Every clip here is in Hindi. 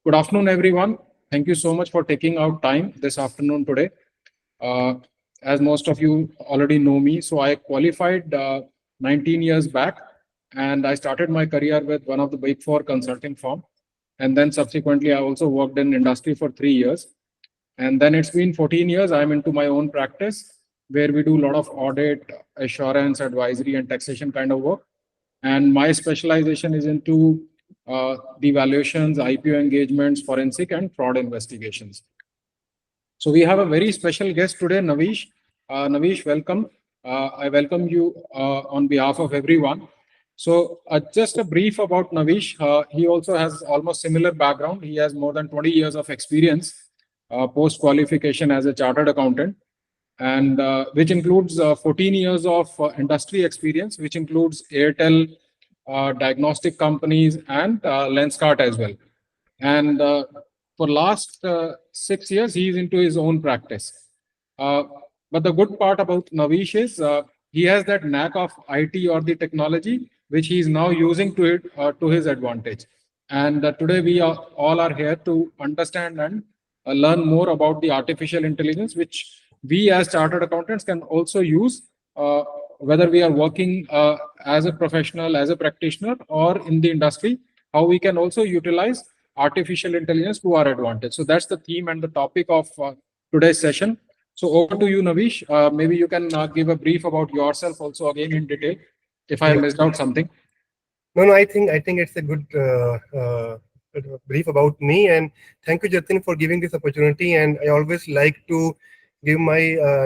Good afternoon, everyone. Thank you so much for taking out time this afternoon today. Uh, as most of you already know me, so I qualified 19 years back, and I started my career with one of the Big Four consulting firm, and then subsequently I also worked in industry for 3 years, and then it's been 14 years. I'm into my own practice where we do a lot of audit, assurance, advisory, and taxation kind of work. And my specialization is into the valuations, IPO engagements, forensic and fraud investigations. So we have a very special guest today, Navish. Navish, welcome. I welcome you on behalf of everyone. So just a brief about Navish. He also has almost similar background. He has more than 20 years of experience post qualification as a chartered accountant, and which includes 14 years of industry experience, which includes Airtel, diagnostic companies, and Lenskart as well. And for last 6 years, he is into his own practice. Uh, but the good part about Navish is he has that knack of IT or the technology, which he is now using to his advantage. And today we all are here to understand and learn more about the artificial intelligence, which we as chartered accountants can also use, whether we are working as a professional, as a practitioner, or in the industry, how we can also utilize artificial intelligence to our advantage. So that's the theme and the topic of today's session. So over to you, Navish. Maybe you can give a brief about yourself also again in detail, if I Yeah. missed out something. No, I think it's a good brief about me, and thank you, Jatin, for giving this opportunity. And I always like to give my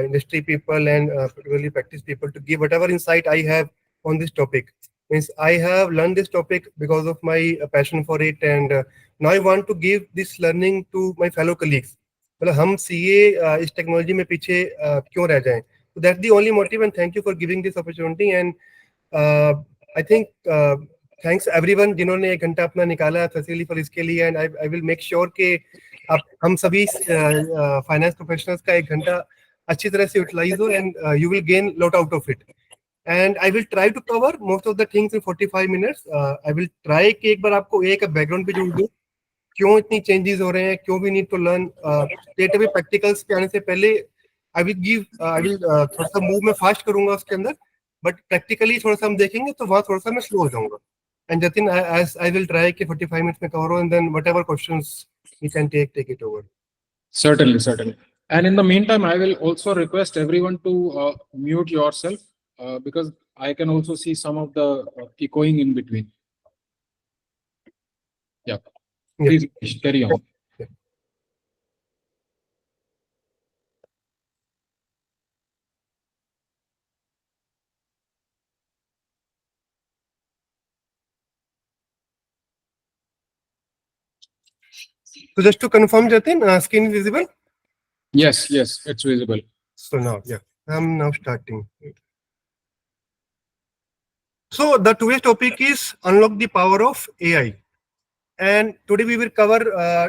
industry people and particularly practice people to give whatever insight I have on this topic. Means I have learned this topic because of my passion for it, and now I want to give this learning to my fellow colleagues. मतलब हम सीए इस टेक्नोलॉजी में पीछे क्यों रह जाएं? So that's the only motive, and thank you for giving this opportunity. And I think thanks everyone जिन्होंने एक घंटा अपना निकाला स्पेशली फॉर इसके लिए, and I will make sure कि आप हम सभी फाइनेंस प्रोफेशनल्स का एक घंटा अच्छी तरह से यूटिलाइज हो, and you will gain lot out of it. And I will try to cover most of the things in 45 minutes. I will try कि एक बार आपको एक बैकग्राउंड पे जोड़ दूं, क्यों इतनी चेंजेस हो रहे हैं, क्यों we need to learn. Data भी प्रैक्टिकल्स पे आने से पहले आई विल थोड़ा सा मूव में फास्ट करूंगा उसके अंदर, बट प्रैक्टिकली थोड़ा सा हम देखेंगे तो वहाँ थोड़ा सा मैं स्लो हो जाऊंगा. And Jatin, as I will try कि 45 minutes में cover, and then whatever questions you can take it over. Certainly, certainly. And in the meantime, I will also request everyone to mute yourself because I can also see some of the echoing in between. Yeah. Please carry on. So just to confirm, Jatin, screen is visible? Yes, it's visible. So now, yeah, I'm now starting. So the today's topic is unlock the power of AI. And today we will cover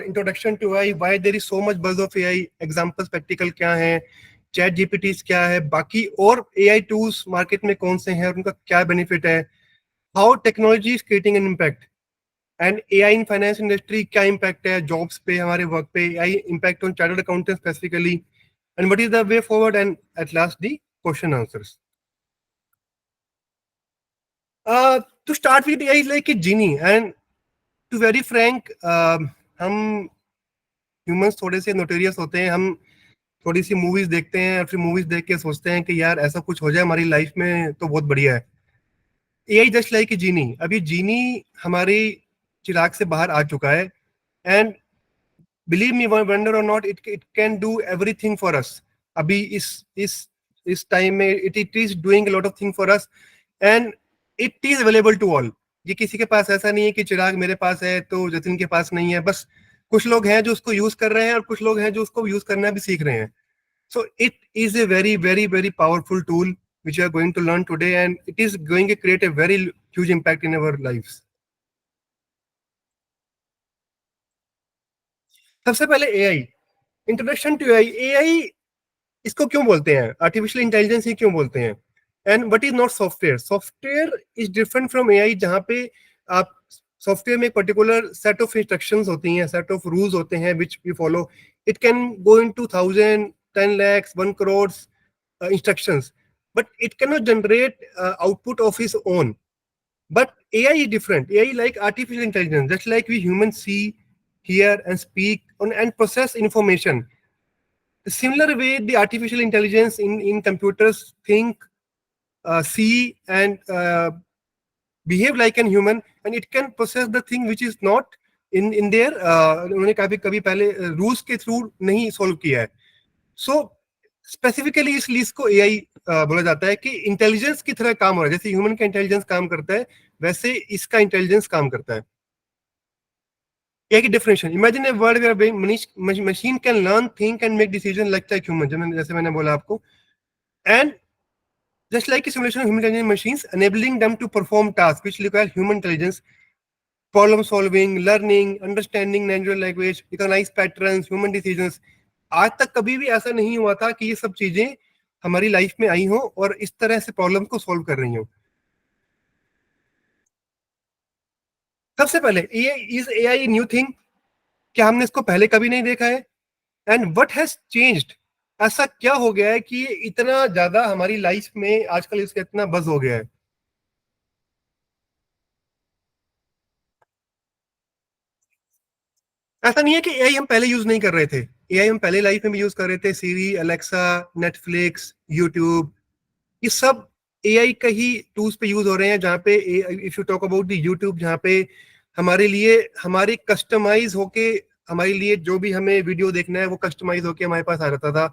introduction to AI, why there is so much buzz of AI, examples practical क्या है, चैट जीपीटीज क्या है, बाकी और AI tools मार्केट में कौन से हैं और उनका क्या बेनिफिट है, how technology is creating an impact, and AI in finance industry क्या impact है jobs पे, हमारे work पे, AI impact on chartered accountants specifically, and what is the way forward, and at last the question answers. To start with, AI is like a genie, and to very frank, हम ह्यूमंस थोड़े से नोटेरियस होते हैं. हम थोड़ी सी मूवीज देखते हैं और फिर मूवीज देख के सोचते हैं कि यार ऐसा कुछ हो जाए हमारी लाइफ में तो बहुत बढ़िया है. AI just like a genie. अभी जीनी हमारी चिराग से बाहर आ चुका है, एंड बिलीव मी वंडर और not, it can do everything for us. अभी इस टाइम में it is doing a lot of thing for us, and it is available to all. ये किसी के पास ऐसा नहीं है कि चिराग मेरे पास है तो जतिन के पास नहीं है. बस कुछ लोग हैं जो उसको यूज कर रहे हैं और कुछ लोग हैं जो उसको यूज करना भी सीख रहे हैं. So it is a very, very, very powerful tool which we are going to learn today, and it is going to create a very huge impact in our lives. सबसे पहले AI, introduction to AI. AI इसको क्यों बोलते हैं, आर्टिफिशियल इंटेलिजेंस ही क्यों बोलते हैं, and what is not software. Software is different from AI, जहां पे आप सॉफ्टवेयर में एक पर्टिकुलर सेट ऑफ इंस्ट्रक्शंस होती हैं, सेट ऑफ रूल्स होते हैं which we follow. It can go into 1000, 10 lakhs, 1 crores instructions, but it cannot generate output of its own. But AI is different. AI like artificial intelligence, just like we humans see, hear, and speak and process information. The similar way, the artificial intelligence in computers think, see, and behave like an human, and it can process the thing which is not in their उन्होंने कभी पहले रूल्स के थ्रू नहीं सॉल्व किया है. सो स्पेसिफिकली इस लिस्ट को एआई बोला जाता है कि इंटेलिजेंस की तरह काम हो रहा है. जैसे ह्यूमन का इंटेलिजेंस काम करता है, वैसे इसका इंटेलिजेंस काम करता है. एआई की differentiation, imagine a world where machine can learn, think and make decision like human, जैसे मैंने बोला आपको. And just like a simulation of human intelligent machines, enabling them to perform tasks which require human intelligence, problem solving, learning, understanding natural language, recognize patterns, human decisions. आज तक कभी भी ऐसा नहीं हुआ था कि ये सब चीजें हमारी लाइफ में आई हो और इस तरह से प्रॉब्लम को सॉल्व कर रही हो. सबसे पहले इज एआई न्यू थिंग? क्या हमने इसको पहले कभी नहीं देखा है? And what has changed? ऐसा क्या हो गया है कि ये इतना ज्यादा हमारी लाइफ में आजकल इसका इतना बज हो गया है? ऐसा नहीं है कि एआई हम पहले यूज नहीं कर रहे थे. एआई हम पहले लाइफ में भी यूज कर रहे थे. सीरी, अलेक्सा, नेटफ्लिक्स, यूट्यूब, ये सब एआई का ही टूल्स पे यूज हो रहे हैं. जहाँ पे if you talk about the YouTube, जहाँ पे हमारे लिए हमारे कस्टमाइज होके हमारे लिए जो भी हमें वीडियो देखना है वो कस्टमाइज होके हमारे पास आ जाता था.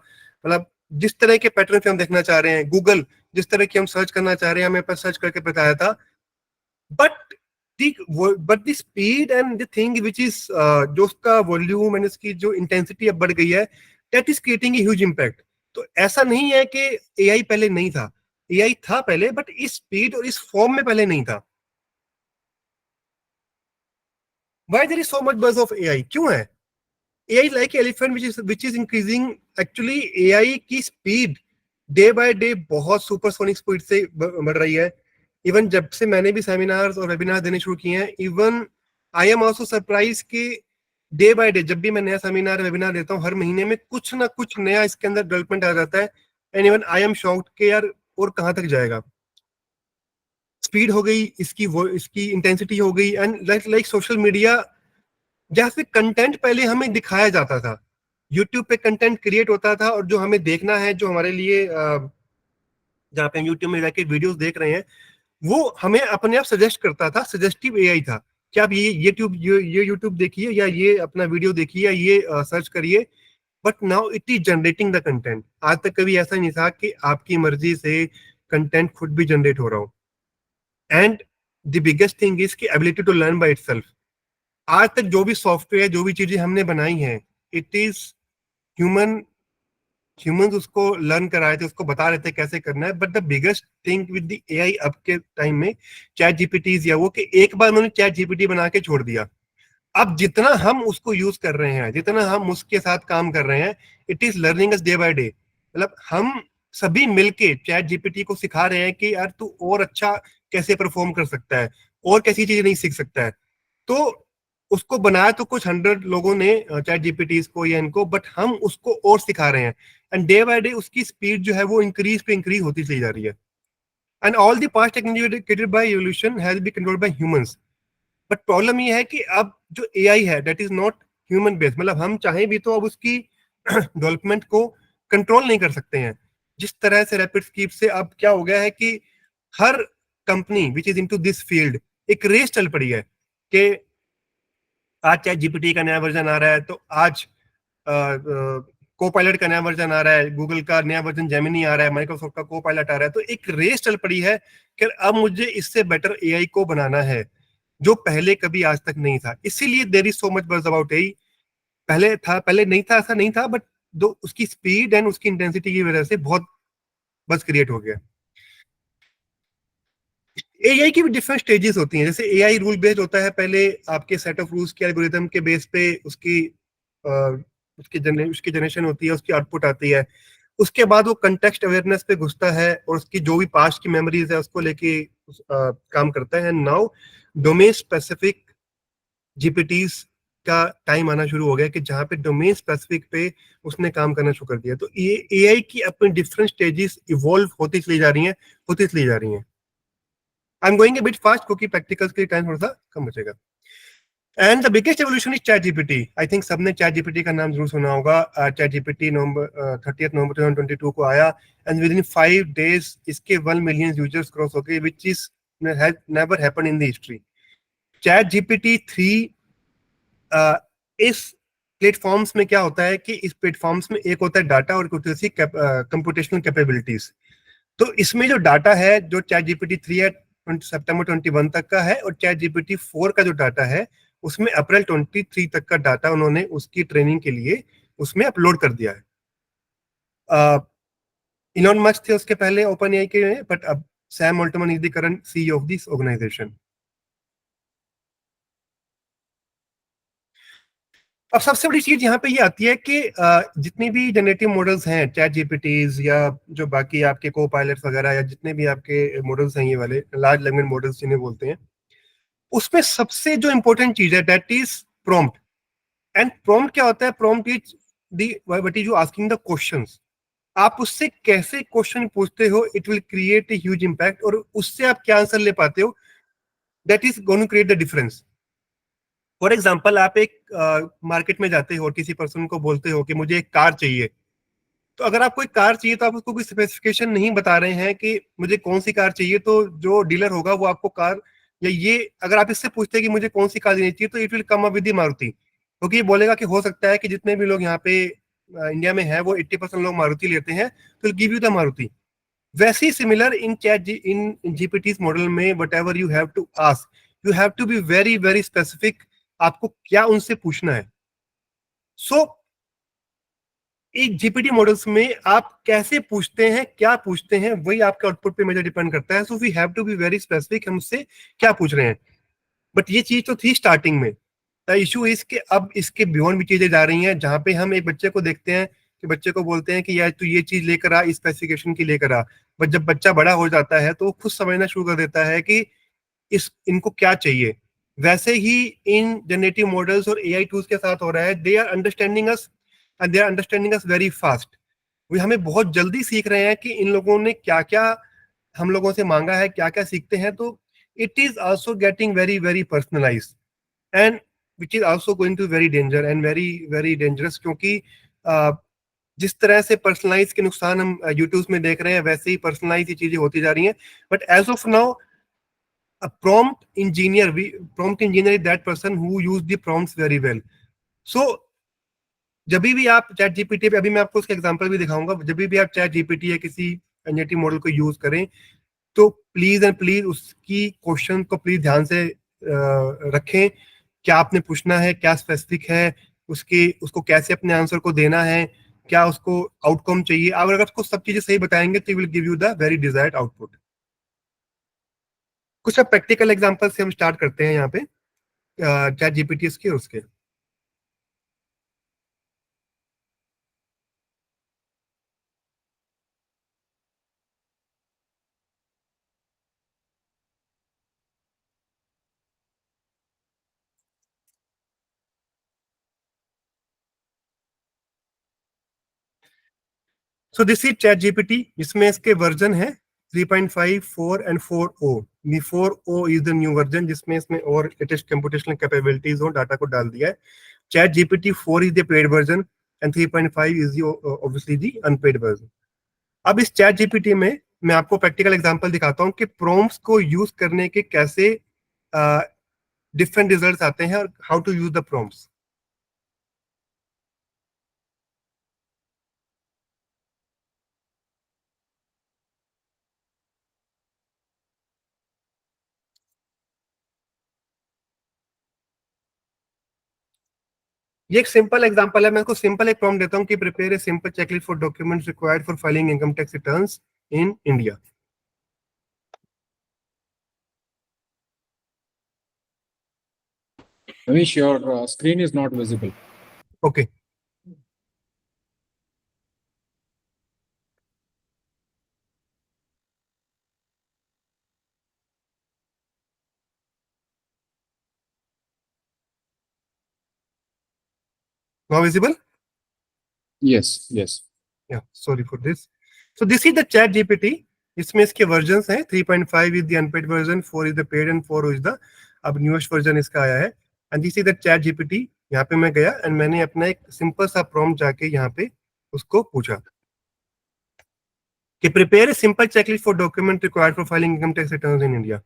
मतलब जिस तरह के पैटर्न पे हम देखना चाह रहे हैं, गूगल जिस तरह की हम सर्च करना चाह रहे हैं हमें पास सर्च करके बताया था. But the speed and the thing which is जो उसका वॉल्यूम एंड उसकी जो इंटेंसिटी अब बढ़ गई है, that is creating a huge impact. तो ऐसा नहीं है कि एआई पहले नहीं था. एआई था पहले, बट इस स्पीड और इस फॉर्म में पहले नहीं था. Why there is so much buzz of AI? क्यों है? AI like elephant which is increasing. Actually AI की स्पीड डे बाय डे बहुत सुपरसोनिक स्पीड से बढ़ रही है. इवन जब से मैंने भी सेमिनार्स और वेबिनार देने शुरू किए हैं, even I am also surprise कि डे बाय डे जब भी मैं नया सेमिनार वेबिनार देता हूँ, हर महीने में कुछ ना कुछ नया इसके अंदर डेवलपमेंट आ जाता है. And even I am shocked कि यार और कहाँ तक जाएगा. स्पीड हो गई इसकी, वो इसकी इंटेंसिटी हो गई. एंड लाइक सोशल मीडिया, जहाँ पे कंटेंट पहले हमें दिखाया जाता था, यूट्यूब पे कंटेंट क्रिएट होता था और जो हमें देखना है, जो हमारे लिए जहाँ पे हम यूट्यूब में जाके वीडियोस देख रहे हैं, वो हमें अपने आप सजेस्ट करता था. सजेस्टिव एआई था कि आप ये यूट्यूब देखिए, या ये अपना वीडियो देखिए, या ये सर्च करिए. But now it is generating the content. आज तक कभी ऐसा नहीं था कि आपकी मर्जी से कंटेंट खुद भी जनरेट हो रहा हो. And the biggest thing is की ability to learn by itself. आज तक जो भी सॉफ्टवेयर, जो भी चीजें हमने बनाई हैं, इट इज ह्यूमंस उसको लर्न कराए थे, उसको बता रहे थे कैसे करना है. But the biggest thing with the AI अब के टाइम में चैट जीपीटीज, या वो कि एक बार उन्होंने चैट जीपीटी बना के छोड़ दिया. अब जितना हम उसको यूज कर रहे हैं, जितना हम उसके साथ काम कर रहे हैं, it is learning us day by day. मतलब हम सभी मिलके चैट जीपीटी को सिखा रहे हैं कि यार तू और अच्छा कैसे परफॉर्म कर सकता है, और कैसी चीजें नहीं सीख सकता है. तो उसको बनाया तो कुछ 100 लोगों ने चैट जीपीटी को या इनको, बट हम उसको और सिखा रहे हैं. एंड डे बाय डे उसकी स्पीड जो है वो इंक्रीज पे इंक्रीज होती चली जा रही है. And all the past technology created by evolution has been controlled by humans. But problem ये है कि अब जो एआई है that is not human based. मतलब हम चाहें भी तो अब उसकी डेवलपमेंट को कंट्रोल नहीं कर सकते हैं. जिस तरह से रैपिड स्पीड से अब क्या हो गया है कि हर company which is into this field एक रेस चल पड़ी है कि आज चैट जीपीटी का नया वर्जन आ रहा है, तो आज को पायलट का नया वर्जन आ रहा है, गूगल का नया वर्जन जेमिनी आ रहा है, माइक्रोसॉफ्ट का को पायलट आ रहा है. तो एक रेस चल पड़ी है कि अब मुझे इससे बेटर एआई को बनाना है, जो पहले कभी आज तक नहीं था. इसीलिए देयर इज सो मच बज अबाउट एआई. पहले नहीं था, ऐसा नहीं था, बट दो उसकी स्पीड एंड उसकी इंटेंसिटी की वजह से बहुत बज क्रिएट हो गया. एआई की भी डिफरेंट स्टेजेस होती हैं. जैसे एआई रूल बेस्ड होता है. पहले आपके सेट ऑफ रूल्स के एल्गोरिथम के बेस पे उसकी जनरेशन होती है, उसकी आउटपुट आती है. उसके बाद वो कंटेक्स्ट अवेयरनेस पे घुसता है और उसकी जो भी पास्ट की मेमोरीज है उसको लेके काम करता है. नाउ डोमेन स्पेसिफिक जीपीटीज का टाइम आना शुरू हो गया कि जहाँ पे डोमेन स्पेसिफिक पे उसने काम करना शुरू कर दिया। तो ये एआई की अपनी डिफरेंट स्टेजेस इवॉल्व होती चली जा रही हैं, होती चली जा रही हैं। I am going A bit fast क्योंकि प्रैक्टिकल्स के टाइम थोड़ा सा कम बचेगा। And the biggest evolution is chat GPT. I think सबने चैट जीपीटी का नाम जरूर सुना होगा। चैट जीपीटी नवंबर 30 नवंबर 2022 को आया एंड विद इन 5 days इसके 1 million यूजर्स क्रॉस हो गए, which is never happened in the history. Chat GPT 3 इस प्लेटफॉर्म्स में क्या होता है कि इस प्लेटफॉर्म्स में एक होता है डाटा और एक होती है कंप्यूटेशनल कैपेबिलिटीज। तो इसमें जो डाटा है, जो चैट जीपीटी 3 है सितंबर 21 तक का है, और चैट जीपीटी 4 का जो डाटा है उसमें अप्रैल 23 तक का डाटा उन्होंने उसकी ट्रेनिंग के लिए उसमें अपलोड कर दिया है। इलॉन मस्क थे उसके पहले ओपन एआई के, बट अब Sam Altman is the current CEO of this organisation. अब सबसे बड़ी चीज यहाँ पे ये आती है कि जितनी भी जनरेटिव मॉडल्स हैं, चैट जीपीटीज या जो बाकी आपके को पायलट्स वगैरह या जितने भी आपके मॉडल्स हैं, ये वाले लार्ज लैंग्वेज मॉडल्स जिन्हें बोलते हैं, उसमें सबसे जो इंपॉर्टेंट चीज है that is prompt. And prompt क्या होता है? Prompt is the what is you asking the questions. आप उससे कैसे क्वेश्चन पूछते हो, it will create a huge impact, और उससे आप क्या आंसर ले पाते हो, that is going to create the difference. For example, आप एक मार्केट में जाते हो और किसी पर्सन को बोलते हो कि मुझे एक कार चाहिए। तो अगर आपको एक कार चाहिए तो आप उसको कोई स्पेसिफिकेशन नहीं बता रहे हैं कि मुझे कौन सी कार चाहिए, तो जो डीलर होगा वो आपको कार, या ये अगर आप इससे पूछते हैं कि मुझे कौन सी कार लेनी चाहिए, तो it will come up with the Maruti, क्योंकि ये बोलेगा कि हो सकता है कि जितने भी लोग यहाँ पे इंडिया में है वो 80% लोग मारुति लेते हैं, तो गिव यू द मारुति। वैसे ही similar in in GPTs model में whatever you have to ask, you have to be very very specific, आपको क्या उनसे पूछना है। सो एक जीपीटी मॉडल्स में आप कैसे पूछते हैं, क्या पूछते हैं, वही आपके आउटपुट पे मेजर डिपेंड करता है। So we have to be very specific, हम उससे क्या पूछ रहे हैं। बट ये चीज तो थी स्टार्टिंग में। द इशू इज कि अब इसके बियॉन्ड भी चीजें जा रही हैं, जहां पे हम एक बच्चे को देखते हैं कि बच्चे को बोलते हैं कि यार तू ये चीज लेकर आ, इस स्पेसिफिकेशन की लेकर आ। बट जब बच्चा बड़ा हो जाता है तो वो खुद समझना शुरू कर देता है कि इस इनको क्या चाहिए। वैसे ही इन जनरेटिव मॉडल्स और एआई टूल्स के साथ हो रहा है। They are understanding us and they are understanding us very fast. वे हमें बहुत जल्दी सीख रहे हैं कि इन लोगों ने क्या क्या हम लोगों से मांगा है, क्या क्या सीखते हैं। तो it is also getting very very personalise, and which is also going to very danger and very very dangerous, क्योंकि जिस तरह से पर्सनलाइज के नुकसान हम यूट्यूब में देख रहे हैं, वैसे ही पर्सनलाइज ये चीजें होती जा रही हैं। But as of now, a prompt engineer is that person who use the prompts very well. So जब भी आप चैट जीपीटी पे, अभी मैं आपको उसका एग्जांपल भी दिखाऊंगा, जब भी आप चैट जीपीटी या किसी एनजीटी मॉडल को यूज करें, तो प्लीज एंड प्लीज उसकी क्वेश्चन को प्लीज ध्यान से रखें। क्या आपने पूछना है, क्या स्पेसिफिक है, उसकी उसको कैसे अपने आंसर को देना है, क्या उसको आउटकम चाहिए। अगर उसको सब चीजें सही बताएंगे तो will give you the very desired output. कुछ अब प्रैक्टिकल एग्जांपल से हम स्टार्ट करते हैं यहाँ पे चैट जीपीटी के उसके। So this is ChatGPT, जिसमें इसके वर्जन है 3.5, 4 and 4o। 4o is the new version, जिसमें इसमें और लेटेस्ट कंप्यूटेशनल कैपेबिलिटीज और डाटा को डाल दिया है। ChatGPT 4 is the paid version and 3.5 is obviously the unpaid version. अब इस चैट जीपीटी में मैं आपको प्रैक्टिकल एग्जांपल दिखाता हूँ कि प्रॉम्प्ट्स को यूज करने के कैसे डिफरेंट रिजल्ट्स आते हैं और how to use the prompts. ये एक सिंपल एग्जांपल है, मैं इसको सिंपल एक प्रॉम्प्ट देता हूँ कि prepare a simple checklist for documents required for filing income tax returns in India. Ramesh, your screen is not visible. Okay, Now visible? Yes, yes. Yeah, sorry for this. So this is the chat GPT. इसमें इसके वर्जन्स हैं 3.5 is the unpaid version, 4 is the paid and 4 is the अब न्यूएस्ट वर्जन इसका आया है. And this is the ChatGPT. यहाँ पे मैं गया एंड मैंने अपना एक सिंपल सा प्रॉम्प्ट जाके यहाँ पे उसको पूछा कि prepare a simple checklist for document required for filing income tax returns in India.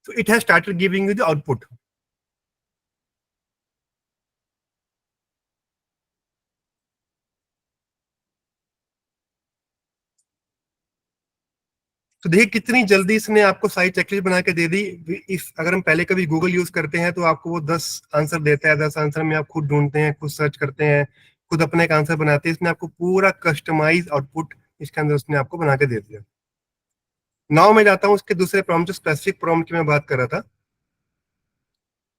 So it has started giving you the output. तो देखिए कितनी जल्दी इसने आपको सारी चेकलिस्ट बना के दे दी. इफ अगर हम पहले कभी गूगल यूज करते हैं तो आपको वो 10 आंसर देता है, 10 आंसर में आप खुद ढूंढते हैं, खुद सर्च करते हैं, खुद अपने एक आंसर बनाते हैं. इसने आपको पूरा कस्टमाइज आउटपुट इसके अंदर उसने आपको बना के दे दिया. नाउ मैं जाता हूँ उसके दूसरे प्रॉम्प्ट, जो स्पेसिफिक प्रॉम्प्ट की मैं बात कर रहा था.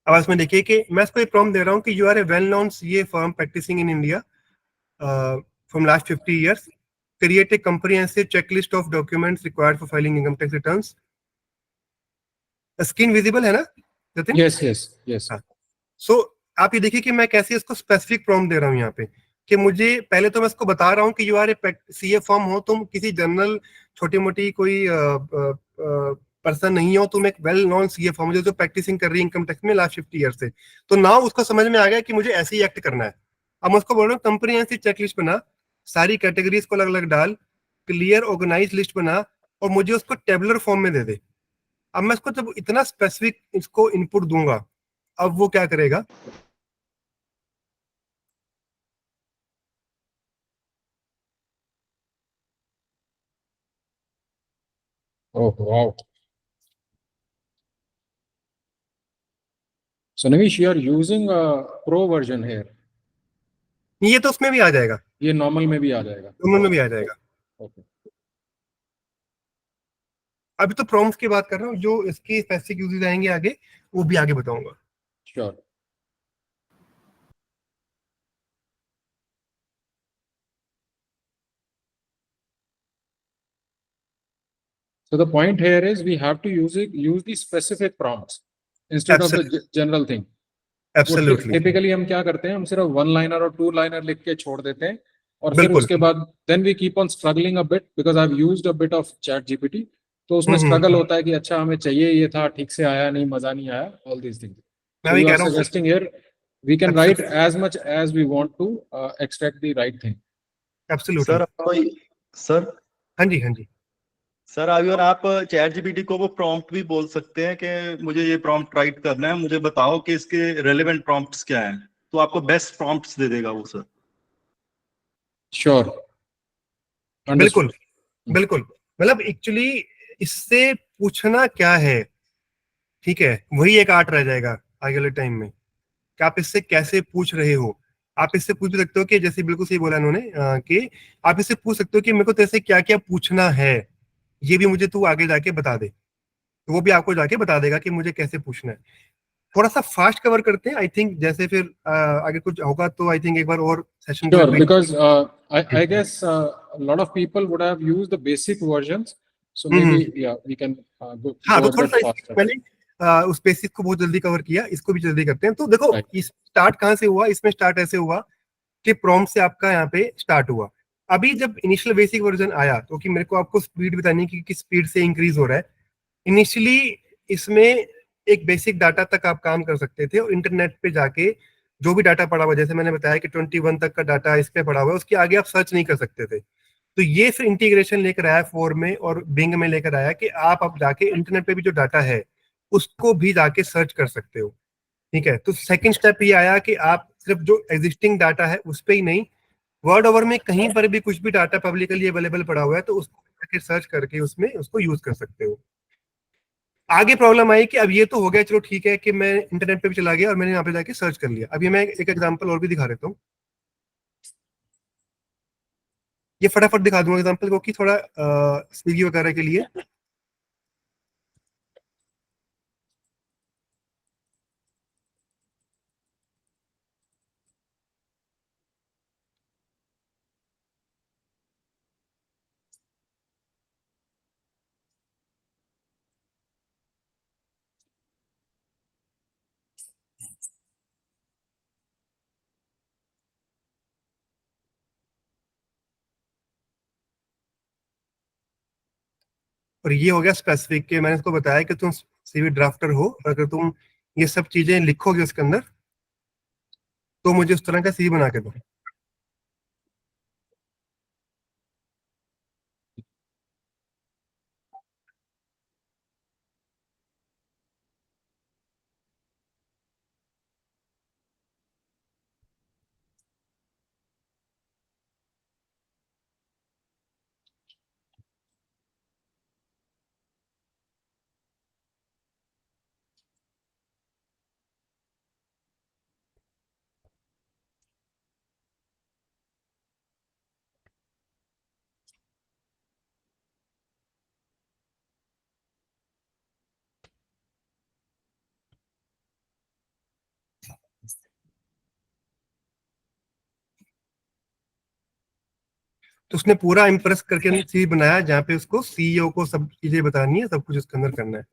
अब इसमें देखिए कि मैं इसको एक प्रॉम्प्ट दे रहा हूँ कि you are a well known CA firm practising in India from last 50 years. Create a comprehensive checklist of documents required for filing income tax returns. Screen visible है ना जतिन? Yes, yes, yes. हाँ. सो आप ये देखिए कि मैं कैसे इसको स्पेसिफिक प्रॉम्प्ट दे रहा हूँ यहाँ पे कि मुझे पहले तो मैं इसको बता रहा हूँ कि you are a CA form हो, तुम किसी जनरल छोटी मोटी कोई पर्सन नहीं हो, तुम एक वेल नोन सीए फॉर्म जो प्रैक्टिसिंग कर रही है इनकम टैक्स में लास्ट 50 ईयर से. तो नाउ उसको समझ में आ गया कि मुझे ऐसे ही एक्ट करना है. अब मैं उसको बोल रहा हूँ कंप्रिहेंसिव चेकलिस्ट बना, सारी कैटेगरीज को अलग अलग डाल, क्लियर ऑर्गेनाइज लिस्ट बना और मुझे उसको टेबुलर फॉर्म में दे दे. अब मैं इसको जब इतना स्पेसिफिक इसको इनपुट दूंगा, अब वो क्या करेगा? Oh, wow. So, Navish, you are using a pro version here. ये तो उसमें भी आ जाएगा, ये normal में भी आ जाएगा. दोनों में भी आ जाएगा. Okay. अभी तो प्रॉम्प्ट्स की बात कर रहा हूँ, जो इसकी स्पेसिफिक यूजेस आएंगे आगे वो भी आगे बताऊंगा. Sure. So the point here is we have to use the specific prompts instead of the general thing. Absolutely. Typically हम क्या करते हैं, हम सिर्फ वन लाइनर और टू लाइनर लिख के छोड़ देते हैं और फिर बिल्कुल. उसके बाद then we keep on struggling a bit because I have used a bit of ChatGPT. तो उसमें स्ट्रगल होता है कि अच्छा हमें चाहिए ये था, ठीक से आया नहीं, मजा नहीं आया, ऑल दीज थिंग्स. मैं सो भी यू कह आर रहा हूँ. Suggesting here we can write as much as we want to extract the right thing. Absolutely. Sir हाँ जी, हाँ जी. सर अगर आप चैट जीपीटी को वो प्रॉम्प्ट भी बोल सकते हैं कि मुझे ये प्रॉम्प्ट राइट करना है, मुझे बताओ कि इसके रेलेवेंट प्रॉम्प्ट्स क्या हैं, तो आपको बेस्ट प्रॉम्प्ट्स दे देगा वो सर. श्योर. बिल्कुल बिल्कुल. मतलब एक्चुअली इससे पूछना क्या है, ठीक है, वही एक आर्ट रह जाएगा आगे वाले टाइम में कि आप इससे कैसे पूछ रहे हो. आप इससे पूछ भी सकते हो कि जैसे बिल्कुल सही बोला इन्होंने कि आप इससे पूछ सकते हो कि मेरे को तेरे से क्या क्या पूछना है, ये भी मुझे तू आगे जाके बता दे. तो वो भी आपको जाके बता देगा कि मुझे कैसे पूछना है. थोड़ा सा फास्ट कवर करते हैं आई थिंक, जैसे फिर आगे कुछ होगा तो आई थिंक एक बार और session. Sure, because I guess a lot of people would have used the basic versions. So maybe, yeah, we can हाँ, go तो a थोड़ा bit सा faster. मैंने उस बेसिक को बहुत जल्दी कवर किया, इसको भी जल्दी करते हैं. तो देखो Right. इस स्टार्ट कहाँ से हुआ, इसमें स्टार्ट ऐसे हुआ कि प्रॉम्प्ट से आपका यहाँ पे स्टार्ट हुआ. अभी जब इनिशियल बेसिक वर्जन आया तो कि मेरे को आपको स्पीड बतानी है कि किस स्पीड से इंक्रीज हो रहा है. इनिशियली इसमें एक बेसिक डाटा तक आप काम कर सकते थे और इंटरनेट पे जाके जो भी डाटा पड़ा हुआ, जैसे मैंने बताया कि 21 तक का डाटा इस पे पड़ा हुआ है, उसके आगे आप सर्च नहीं कर सकते थे. तो ये फिर इंटीग्रेशन लेकर आया फोर में और बिंग में लेकर आया कि आप अब जाके इंटरनेट पे भी जो डाटा है उसको भी जाके सर्च कर सकते हो. ठीक है. तो सेकंड स्टेप ये आया कि आप सिर्फ जो एग्जिस्टिंग डाटा है उस पर ही नहीं, वर्ड ओवर में कहीं पर भी कुछ भी डाटा पब्लिकली अवेलेबल पड़ा हुआ है तो उसको जाके सर्च करके उसमें उसको यूज कर सकते हो. आगे प्रॉब्लम आई कि अब ये तो हो गया, चलो ठीक है कि मैं इंटरनेट पे भी चला गया और मैंने यहाँ पे जाके सर्च कर लिया. अभी मैं एक एग्जांपल और भी दिखा देता हूँ. ये फटाफट दिखा दूंगा एग्जांपल क्योंकि थोड़ा स्विगी वगैरह के लिए. और ये हो गया स्पेसिफिक के मैंने इसको बताया कि तुम सीवी ड्राफ्टर हो, अगर तुम ये सब चीजें लिखोगे उसके अंदर तो मुझे उस तरह का सीवी बना के दो। तो उसने पूरा इम्प्रेस करके सीवी बनाया जहाँ पे उसको सीईओ को सब चीजें बतानी है, सब कुछ उसके अंदर करना है।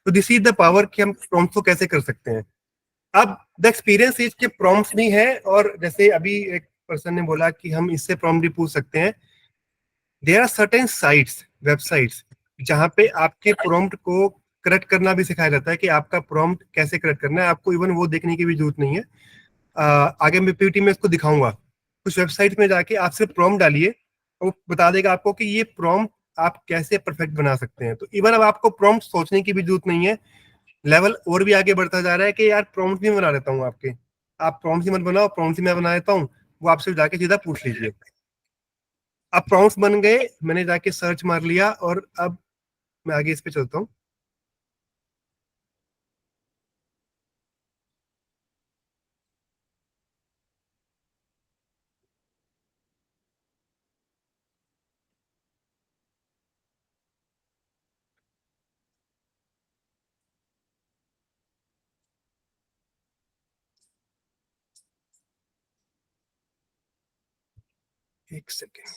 तो दिस इज द पावर कि हम प्रॉम्प्ट को कैसे कर सकते हैं। अब द एक्सपीरियंस इज के प्रॉम्प्ट्स भी है, और जैसे अभी एक पर्सन ने बोला कि हम इससे प्रॉम्प्ट भी पूछ सकते हैं। There are certain sites, websites जहाँ पे आपके प्रॉम्प्ट को करेक्ट करना भी सिखाया जाता है कि आपका प्रॉम्प्ट कैसे करेक्ट करना है। आपको इवन वो देखने की भी जरूरत नहीं है। आगे मैं पीपीटी में इसको दिखाऊंगा। कुछ वेबसाइट में जाके आप सिर्फ प्रॉम्प्ट डालिए, वो बता देगा आपको कि ये प्रॉम्प्ट आप कैसे परफेक्ट बना सकते हैं। तो इवन अब आपको प्रॉम्प्ट सोचने की भी जरूरत नहीं है। लेवल और भी आगे बढ़ता जा रहा है कि यार प्रॉम्प्ट भी बना देता हूँ आपके, आप प्रॉम्प्ट ही मत बनाओ, प्रॉम्प्ट ही मैं बना देता हूँ, वो आपसे जाके सीधा पूछ लीजिए। अब प्रॉम्प्ट्स बन गए, मैंने जाके सर्च मार लिया, और अब मैं आगे इस पे चलता हूँ। एक सेकेंड।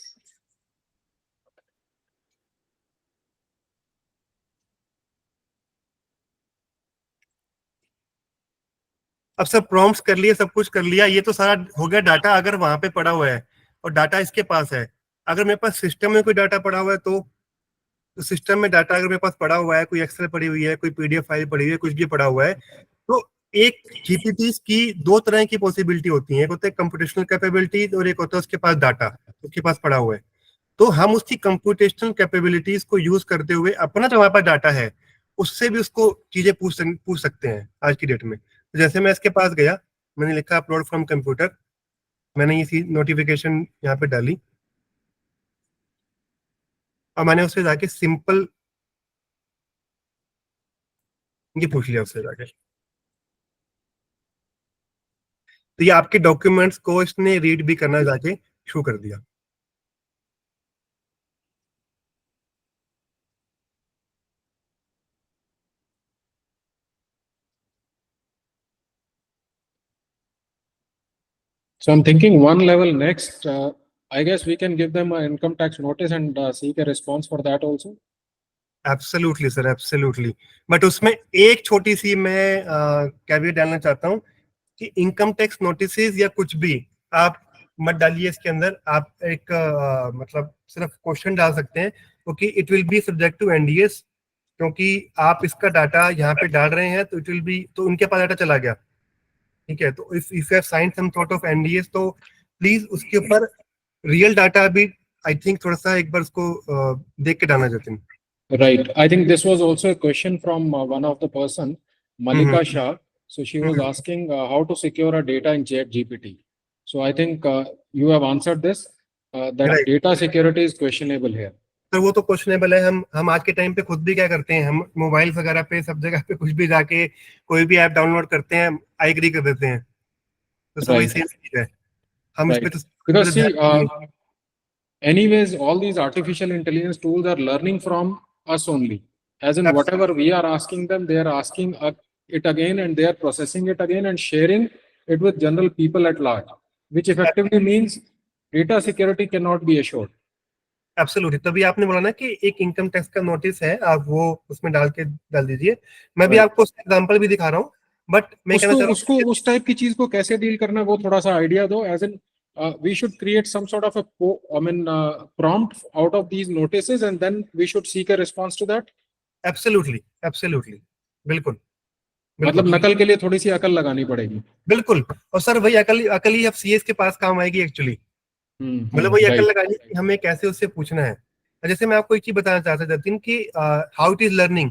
अब सब प्रॉम्प्ट्स कर लिए, सब कुछ कर लिया, ये तो सारा हो गया डाटा अगर वहां पे पड़ा हुआ है और डाटा इसके पास है। अगर मेरे पास सिस्टम में कोई डाटा पड़ा हुआ है तो सिस्टम में डाटा अगर मेरे पास पड़ा हुआ है, कोई एक्सेल पड़ी हुई है, कोई पीडीएफ फाइल पड़ी हुई है, कुछ भी पड़ा हुआ है, तो एक जीपीटी की दो तरह की पॉसिबिलिटी होती है। एक होता है कंप्यूटेशनल कैपेबिलिटी, और एक होता है उसके पास डाटा उसके पास पड़ा हुआ है। तो हम उसकी कंप्यूटेशनल कैपेबिलिटीज को यूज करते हुए अपना जो हमारे पास डाटा है उससे भी उसको चीजें पूछ सकते हैं आज की डेट में। तो जैसे मैं इसके पास गया, मैंने लिखा अपलोड फ्रॉम कंप्यूटर, मैंने ये नोटिफिकेशन यहाँ पे डाली, और मैंने उससे जाके सिंपल ये पूछ लिया उससे जाके। तो ये आपके डॉक्यूमेंट्स को इसने रीड भी करना जाके शुरू कर दिया। So I'm thinking one level next. I guess we can give them an income tax notice and seek a response for that also. Absolutely sir, absolutely. But उसमें एक छोटी सी मैं कैवियट डालना चाहता हूँ कि इनकम टैक्स नोटिस या कुछ भी आप मत डालिए इसके अंदर। आप एक मतलब सिर्फ क्वेश्चन डाल सकते हैं, क्योंकि it will be subject to NDAs, क्योंकि आप इसका डाटा यहाँ पे डाल रहे हैं तो इट विल बी, तो उनके पास डाटा चला गया, ठीक है। तो if you have sign some sort of NDAs तो प्लीज उसके ऊपर रियल डाटा भी आई थिंक थोड़ा सा एक बार उसको देख के डालना चाहते हैं। Right. I think this was also a question from one of the person, Malika Shah. So she was asking how to secure our data in ChatGPT. So I think you have answered this. That Right. data security is questionable here. तो वो तो क्वेश्चनेबल है। हम आज के टाइम पे खुद भी क्या करते हैं, हम मोबाइल वगैरह पे सब जगह पे कुछ भी जाके कोई भी ऐप डाउनलोड करते हैं, आई एग्री कर देते हैं। तो सब वही Right. सेम चीज है। हम इस Right. पे तो Because see, anyways, all these artificial intelligence tools are learning from us only. As in, whatever we are asking them, they are asking it again, and they are processing it again and sharing it with general people at large, which effectively means data security cannot be assured. Absolutely. तभी आपने बोला ना कि एक इनकम टैक्स का नोटिस है, आप वो उसमें डाल दीजिए। मैं भी Right. आपको एग्जांपल भी दिखा रहा हूँ, बट मैं कहना चाह रहा उसको उस टाइप की चीज को कैसे डील करना, वो थोड़ा सा आइडिया दो। As in we should create some sort of a prompt out of these notices, and then we should seek a response to that. Absolutely, absolutely, बिल्कुल मतलब बिल्कुल नकल के लिए थोड़ी सी अकल लगानी पड़ेगी। बिल्कुल। और सर वही अकल ही अब सीएस के पास काम आएगी एक्चुअली। मतलब वही अकल right. लगानी कि हमें कैसे उससे पूछना है। जैसे मैं आपको एक चीज बताना चाहता था जतिन कि हाउ इट इज लर्निंग।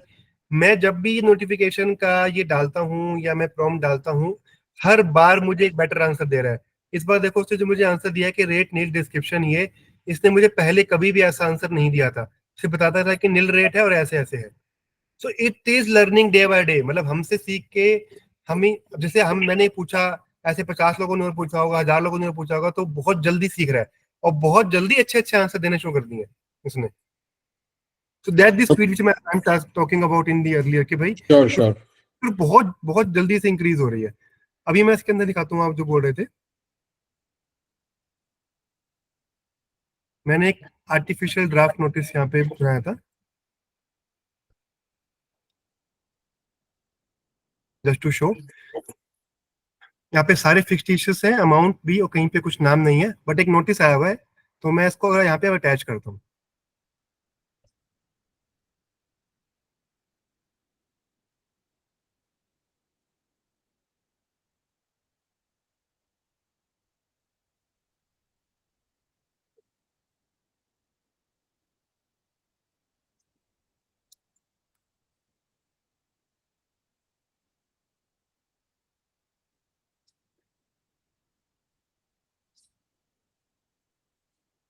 मैं जब भी नोटिफिकेशन का ये डालता हूँ या मैं प्रॉम्प्ट डालता हूँ, हर बार मुझे एक बेटर आंसर दे रहा है। इस बार देखो उसने जो मुझे आंसर दिया है कि रेट नील डिस्क्रिप्शन, ये इसने मुझे पहले कभी भी ऐसा आंसर नहीं दिया था। सिर्फ बताता था कि नील रेट है और ऐसे ऐसे है। So it is learning day by day. मतलब हमसे सीख के हम ही, जैसे मैंने पूछा, ऐसे 50 लोगों ने और पूछा होगा, 1000 लोगों ने और पूछा होगा, तो बहुत जल्दी सीख रहा है और बहुत जल्दी अच्छे अच्छे आंसर देने शुरू कर दिए उसने। So that the speed which I am talking about in the earlier कि भाई Sure. बहुत बहुत जल्दी से इंक्रीज हो रही है। अभी मैं इसके अंदर दिखाता हूँ, आप जो बोल रहे थे, मैंने एक आर्टिफिशियल ड्राफ्ट नोटिस यहाँ पे बनाया था जस्ट टू शो। यहाँ पे सारे फिक्सचर्स हैं, अमाउंट भी, और कहीं पे कुछ नाम नहीं है, बट एक नोटिस आया हुआ है। तो मैं इसको अगर यहाँ पे अटैच करता हूँ,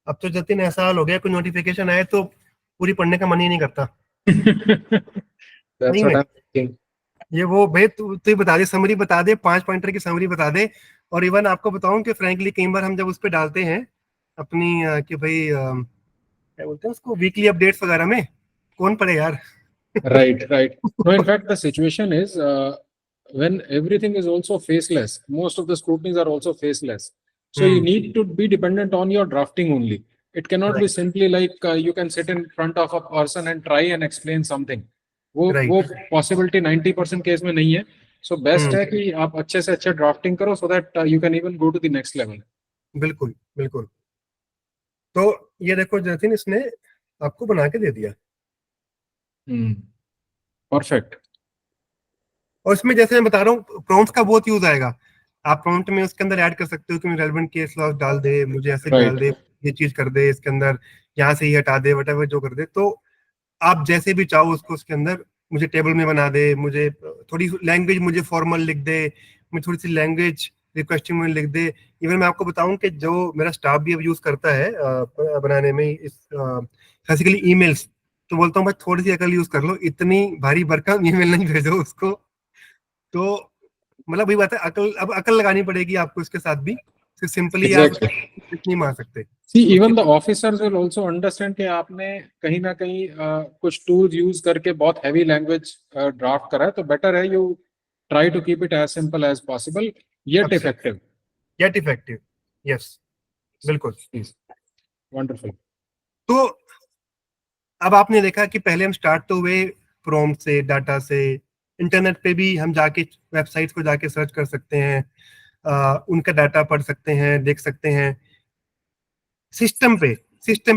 अब तो जतिन ऐसा हाल हो गया, कोई नोटिफिकेशन आए तो पूरी पढ़ने का मन ही नहीं करता। That's नहीं what में I'm thinking. ये वो भाई तू ही बता दे, समरी बता दे, 5 पॉइंटर की समरी बता दे। और इवन आपको बताऊं कि फ्रैंकली कई बार हम जब उस पर डालते हैं अपनी कि भाई क्या बोलते हैं उसको, वीकली अपडेट्स वगैरह में, कौन पढ़े यार। Right. No, in fact, the situation is when everything is also faceless, most of the scrutinies are also faceless. So you need to be dependent on your drafting only. It cannot be Right. simply like you can sit in front of a person and try and explain something. Right. वो possibility 90% केस में नहीं है. So best है कि आप अच्छे से अच्छे drafting करो so that you can even go to the next level. बिल्कुल बिल्कुल। तो ये देखो जतिन, इसने आपको बना के दे दिया। Perfect. और इसमें जैसे मैं बता रहा हूँ, प्रॉम्प्ट्स का बहुत यूज आएगा। आप प्रॉम्प्ट में उसके अंदर ऐड कर सकते हो कि रेलेवेंट केस लॉस डाल दे, मुझे ऐसे Right. डाल दे, ये चीज कर दे इसके अंदर, यहाँ से ये हटा दे, वटेवर जो कर दे। तो आप जैसे भी चाहो उसको उसके अंदर, मुझे टेबल में बना दे, मुझे थोड़ी लैंग्वेज मुझे फॉर्मल लिख दे, मुझे थोड़ी सी लैंग्वेज रिक्वेस्टिंग में लिख दे। इवन मैं आपको बताऊं कि जो मेरा स्टाफ भी अब यूज करता है बनाने में इस बेसिकली ईमेल्स, तो बोलता हूँ भाई थोड़ी सी अकल यूज कर लो, इतनी भारी भरकम ईमेल नहीं भेजो उसको। तो मतलब वही बात है, अब अकल लगानी पड़ेगी आपको इसके साथ भी, सिर्फ सिंपली आप Exactly. नहीं मार सकते। See, even the officers will also understand कि आपने कहीं ना कहीं कुछ tools use करके बहुत heavy language draft करा है, तो better है you try to keep it as simple as possible, yet effective. Get effective, yes बिल्कुल। Please. Wonderful. तो अब आपने देखा कि पहले हम स्टार्ट तो हुए प्रॉम्प्ट से, डाटा से। इंटरनेट पे भी हम जाके वेबसाइट्स को जाके सर्च कर सकते हैं, उनका डाटा पढ़ सकते हैं, देख सकते हैं। सिस्टम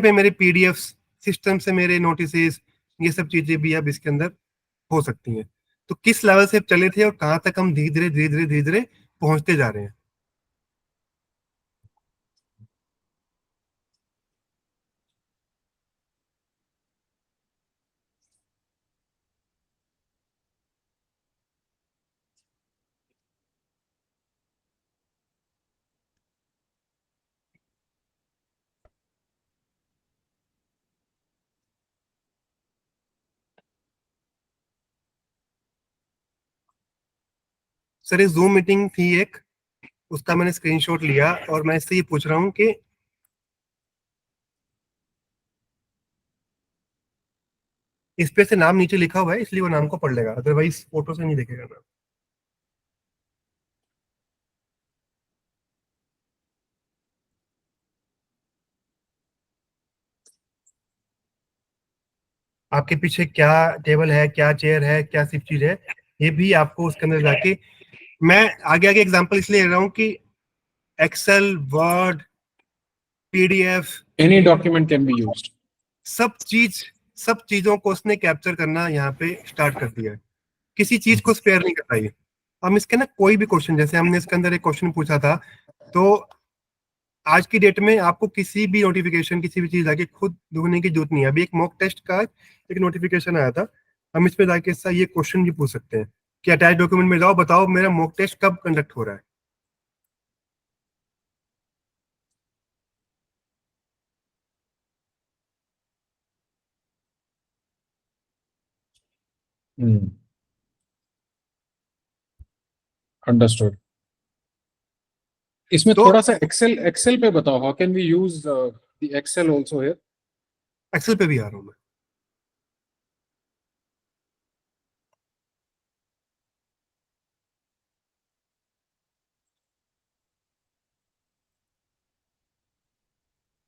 पे मेरे पीडीएफ, सिस्टम से मेरे नोटिसेस, ये सब चीजें भी अब इसके अंदर हो सकती हैं। तो किस लेवल से चले थे और कहाँ तक हम धीरे धीरे पहुंचते जा रहे हैं। सर ये जूम मीटिंग थी एक, उसका मैंने स्क्रीनशॉट लिया और मैं इससे ये पूछ रहा हूँ कि इस पे से नाम नीचे लिखा हुआ है, इसलिए वो नाम को पढ़ लेगा, अदरवाइज फोटो से नहीं देखेगा नाम। आपके पीछे क्या टेबल है, क्या चेयर है, क्या सिर्फ चीज है, ये भी आपको उसके अंदर जाके, मैं आगे आगे एग्जांपल इसलिए ले रहा हूँ कि Excel, Word, PDF, Any document can be used. सब चीजों को उसने कैप्चर करना यहाँ पे स्टार्ट कर दिया है। किसी चीज को स्पेयर नहीं करता ये। हम इसके ना कोई भी क्वेश्चन, जैसे हमने इसके अंदर एक क्वेश्चन पूछा था, तो आज की डेट में आपको किसी भी नोटिफिकेशन, किसी भी चीज जाके खुद ढूंढने की जरूरत नहीं है। अभी एक मॉक टेस्ट का एक नोटिफिकेशन आया था, हम इस पे जाके इससे ये क्वेश्चन भी पूछ सकते हैं कि अटैच डॉक्यूमेंट में जाओ, बताओ मेरा मॉक टेस्ट कब कंडक्ट हो रहा है। Understood. इसमें तो थोड़ा सा एक्सेल पे बताओ, how can we use the Excel also here? Excel पे भी आ रहा हूँ मैं।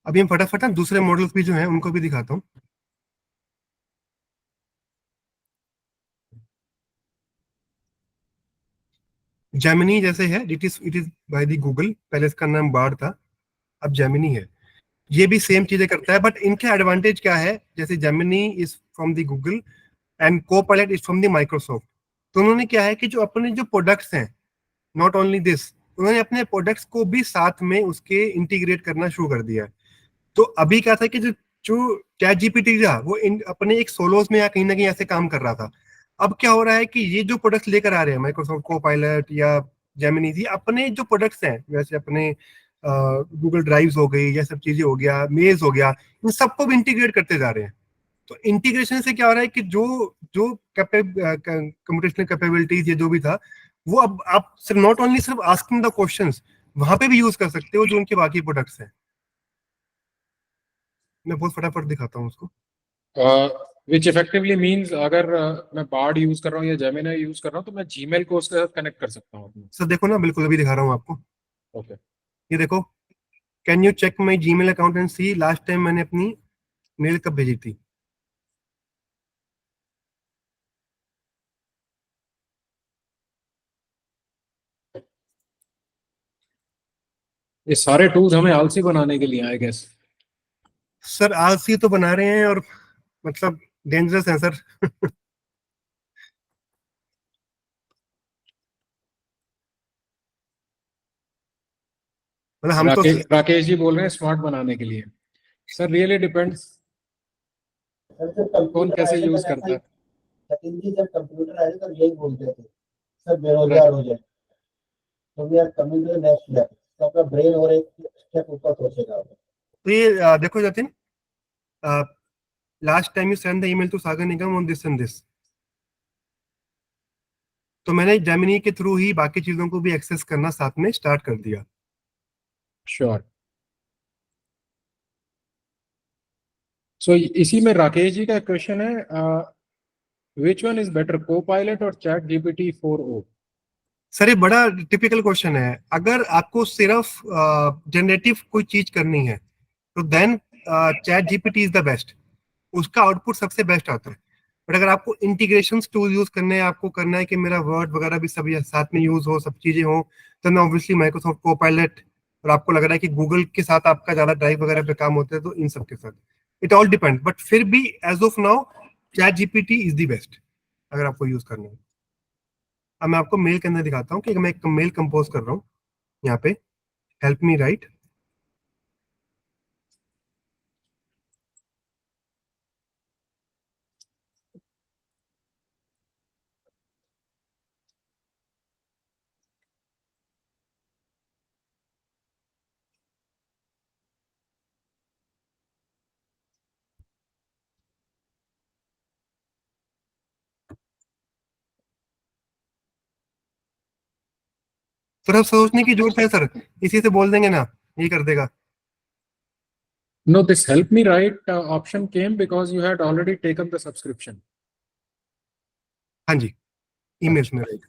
अभी हम फटाफट ना दूसरे मॉडल्स भी जो हैं उनको भी दिखाता हूँ। जेमिनी जैसे है, it is by the Google, पहले इसका नाम बार्ड था, अब जेमिनी है। ये भी सेम चीजें करता है, बट इनके एडवांटेज क्या है, जैसे Gemini is from the Google and Copilot is from the Microsoft. तो उन्होंने क्या है कि जो अपने जो प्रोडक्ट्स हैं, नॉट ओनली दिस, उन्होंने अपने प्रोडक्ट्स को भी साथ में उसके इंटीग्रेट करना शुरू कर दिया है। तो अभी क्या था कि जो जो चैट जीपीटी था वो अपने एक सोलोस में या कहीं ना कहीं ऐसे काम कर रहा था। अब क्या हो रहा है कि ये जो प्रोडक्ट्स लेकर आ रहे हैं माइक्रोसॉफ्ट कोपायलट या जेमिनी, ये अपने जो प्रोडक्ट्स हैं, वैसे अपने गूगल ड्राइव्स हो गई, या सब चीजें हो गया, मेल्स हो गया, इन सबको भी इंटीग्रेट करते जा रहे हैं। तो इंटीग्रेशन से क्या हो रहा है कि जो जो कंप्यूटेशनल कैपेबिलिटीज, ये जो भी था, वो अब आप सिर्फ नॉट ओनली सिर्फ आस्किंग द क्वेश्चंस वहां पे भी यूज कर सकते हो जो उनके बाकी प्रोडक्ट्स हैं। मैं बहुत फटाफट दिखाता हूँ उसको। Which effectively means अगर मैं बार्ड यूज कर रहा हूँ या जेमिनी यूज कर रहा हूँ तो मैं जीमेल को उसके साथ कनेक्ट कर सकता हूँ अपने। सर देखो ना, बिल्कुल अभी दिखा रहा हूँ आपको। ओके, ये देखो, can you check my Gmail account and see last time मैंने अपनी मेल कब भेजी थी। ये सारे टूल्स हमें आलसी बनाने के लिए, आई गेस। सर आलसी तो बना रहे हैं, और मतलब डेंजरस है सर। मतलब हम तो राकेश जी बोल रहे हैं स्मार्ट बनाने के लिए। सर रियली डिपेंड्स कौन कैसे यूज करता है। सचिन जी, जब कंप्यूटर आए तो यही बोलते थे सर बेरोजगार हो जाए, तो we are coming to the next level, तो आपका ब्रेन और एक स्टेप ऊपर पहुंचेगा। तो ये देखो Jatin, last time you send the email to Sagar Nigam on this and this, तो मैंने जेमिनी के थ्रू ही बाकी चीजों को भी एक्सेस करना साथ में स्टार्ट कर दिया। श्योर। सो इसी में राकेश जी का क्वेश्चन है, which one is better, Copilot और चैट जीपीटी 4o? सर ये बड़ा टिपिकल क्वेश्चन है। अगर आपको सिर्फ जनरेटिव कोई चीज करनी है तो then ChatGPT is the best, उसका आउटपुट सबसे बेस्ट आता है। बट अगर आपको इंटीग्रेशन टूल यूज करने हैं, आपको करना है कि मेरा वर्ड वगैरह भी सब साथ में यूज हो, सब चीजें हो, तो ना ऑब्वियसली माइक्रोसॉफ्ट कोपायलट, और आपको लग रहा है कि गूगल के साथ आपका ज्यादा ड्राइव वगैरह पे काम होता है तो इन सब के साथ, इट ऑल डिपेंड। बट फिर भी as of now ChatGPT is the best अगर आपको यूज करना है। अब मैं आपको मेल के अंदर दिखाता हूँ कि मैं एक मेल कंपोज कर रहा हूँ यहाँ पे, हेल्प मी राइट। सर अब सोचने की जरूरत है सर, इसी से बोल देंगे ना, ये कर देगा। No, this help me write option came because you had already taken the subscription. हाँ जी, ईमेल्स में right.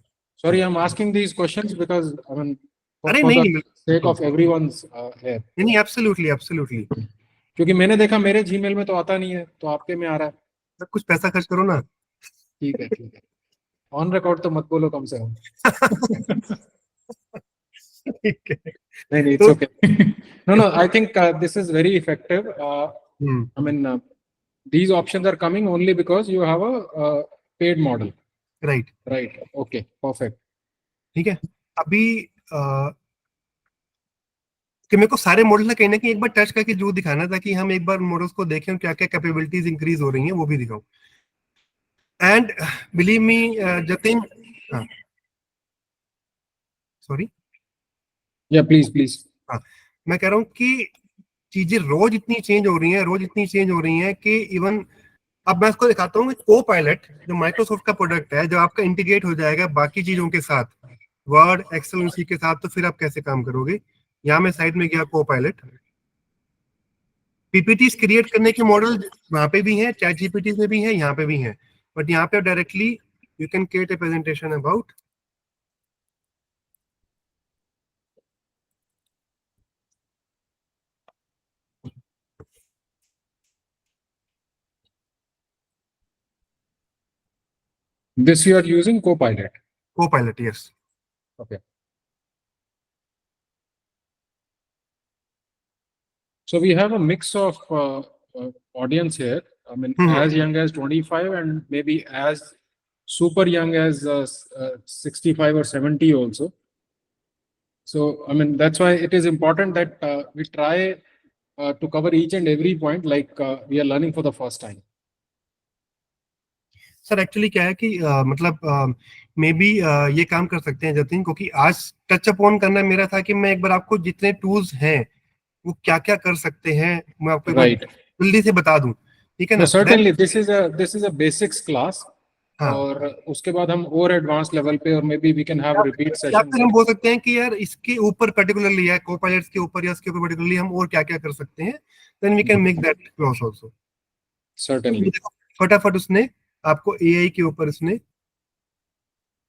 Sorry, I'm asking these questions because I mean, अरे for नहीं the नहीं, sake of everyone's here. नहीं एब्सोल्युटली एब्सोल्युटली। क्योंकि मैंने देखा मेरे जीमेल में तो आता नहीं है, तो आपके में आ रहा है। सर कुछ पैसा खर्च करो ना। ठीक है, ठीक है। ऑन रिकॉर्ड तो मत बोलो कम से कम। ठीक है। No, no, it's तो okay. No, no, I think this is very effective. Hmm, I mean, these options are coming only because you have a paid model, right, right? Okay, perfect. ठीक है। अभी कि मेरे को सारे मॉडल ना कहीं एक बार टच करके जरूर दिखाना, ताकि हम एक बार मॉडल्स को देखें क्या क्या कैपेबिलिटीज इंक्रीज हो रही हैं वो भी दिखाऊं। एंड बिलीव मी जतिन, हाँ सॉरी, Yeah, please, please. हाँ, मैं कह रहा हूँ कि चीजें रोज इतनी चेंज हो रही हैं, रोज इतनी चेंज हो रही हैं कि इवन अब मैं इसको दिखाता हूँ, को पायलट जो माइक्रोसॉफ्ट का प्रोडक्ट है, जब आपका इंटीग्रेट हो जाएगा बाकी चीजों के साथ, वर्ड एक्सेल उसी के साथ, तो फिर आप कैसे काम करोगे। यहाँ मैं साइड में गया को पायलट, पीपीटी क्रिएट करने के मॉडल वहां पे भी हैं, चैट जीपीटी में भी हैं, यहाँ पे भी हैं, बट यहाँ पे directly you can create a presentation about, This you are using Copilot. को pilot, yes. Okay. So we have a mix of audience here. I mean, as young as 25 and maybe as super young as 65 or 70 also. So, I mean, that's why it is important that we try to cover each and every point like we are learning for the first time. Sir actually क्या है कि मतलब मे बी ये काम कर सकते हैं जतिन, क्योंकि आज टच अपॉन करना मेरा था कि मैं एक बार आपको जितने टूल्स हैं वो क्या क्या कर सकते हैं मैं आपको एक बार Right. जल्दी से बता दूं, ठीक है No, ना। certainly this is a basics class. हाँ, और उसके बाद हम और एडवांस लेवल पे और maybe we can have repeat या सेशंस। फिर हम बोल सकते हैं कि यार इसके ऊपर पर्टिकुलरली है, को पायलट्स के ऊपर या इसके ऊपर पर्टिकुलरली हम और क्या क्या कर सकते हैं, then we can make that class also. Certainly. फटाफट उसने आपको एआई के ऊपर उसने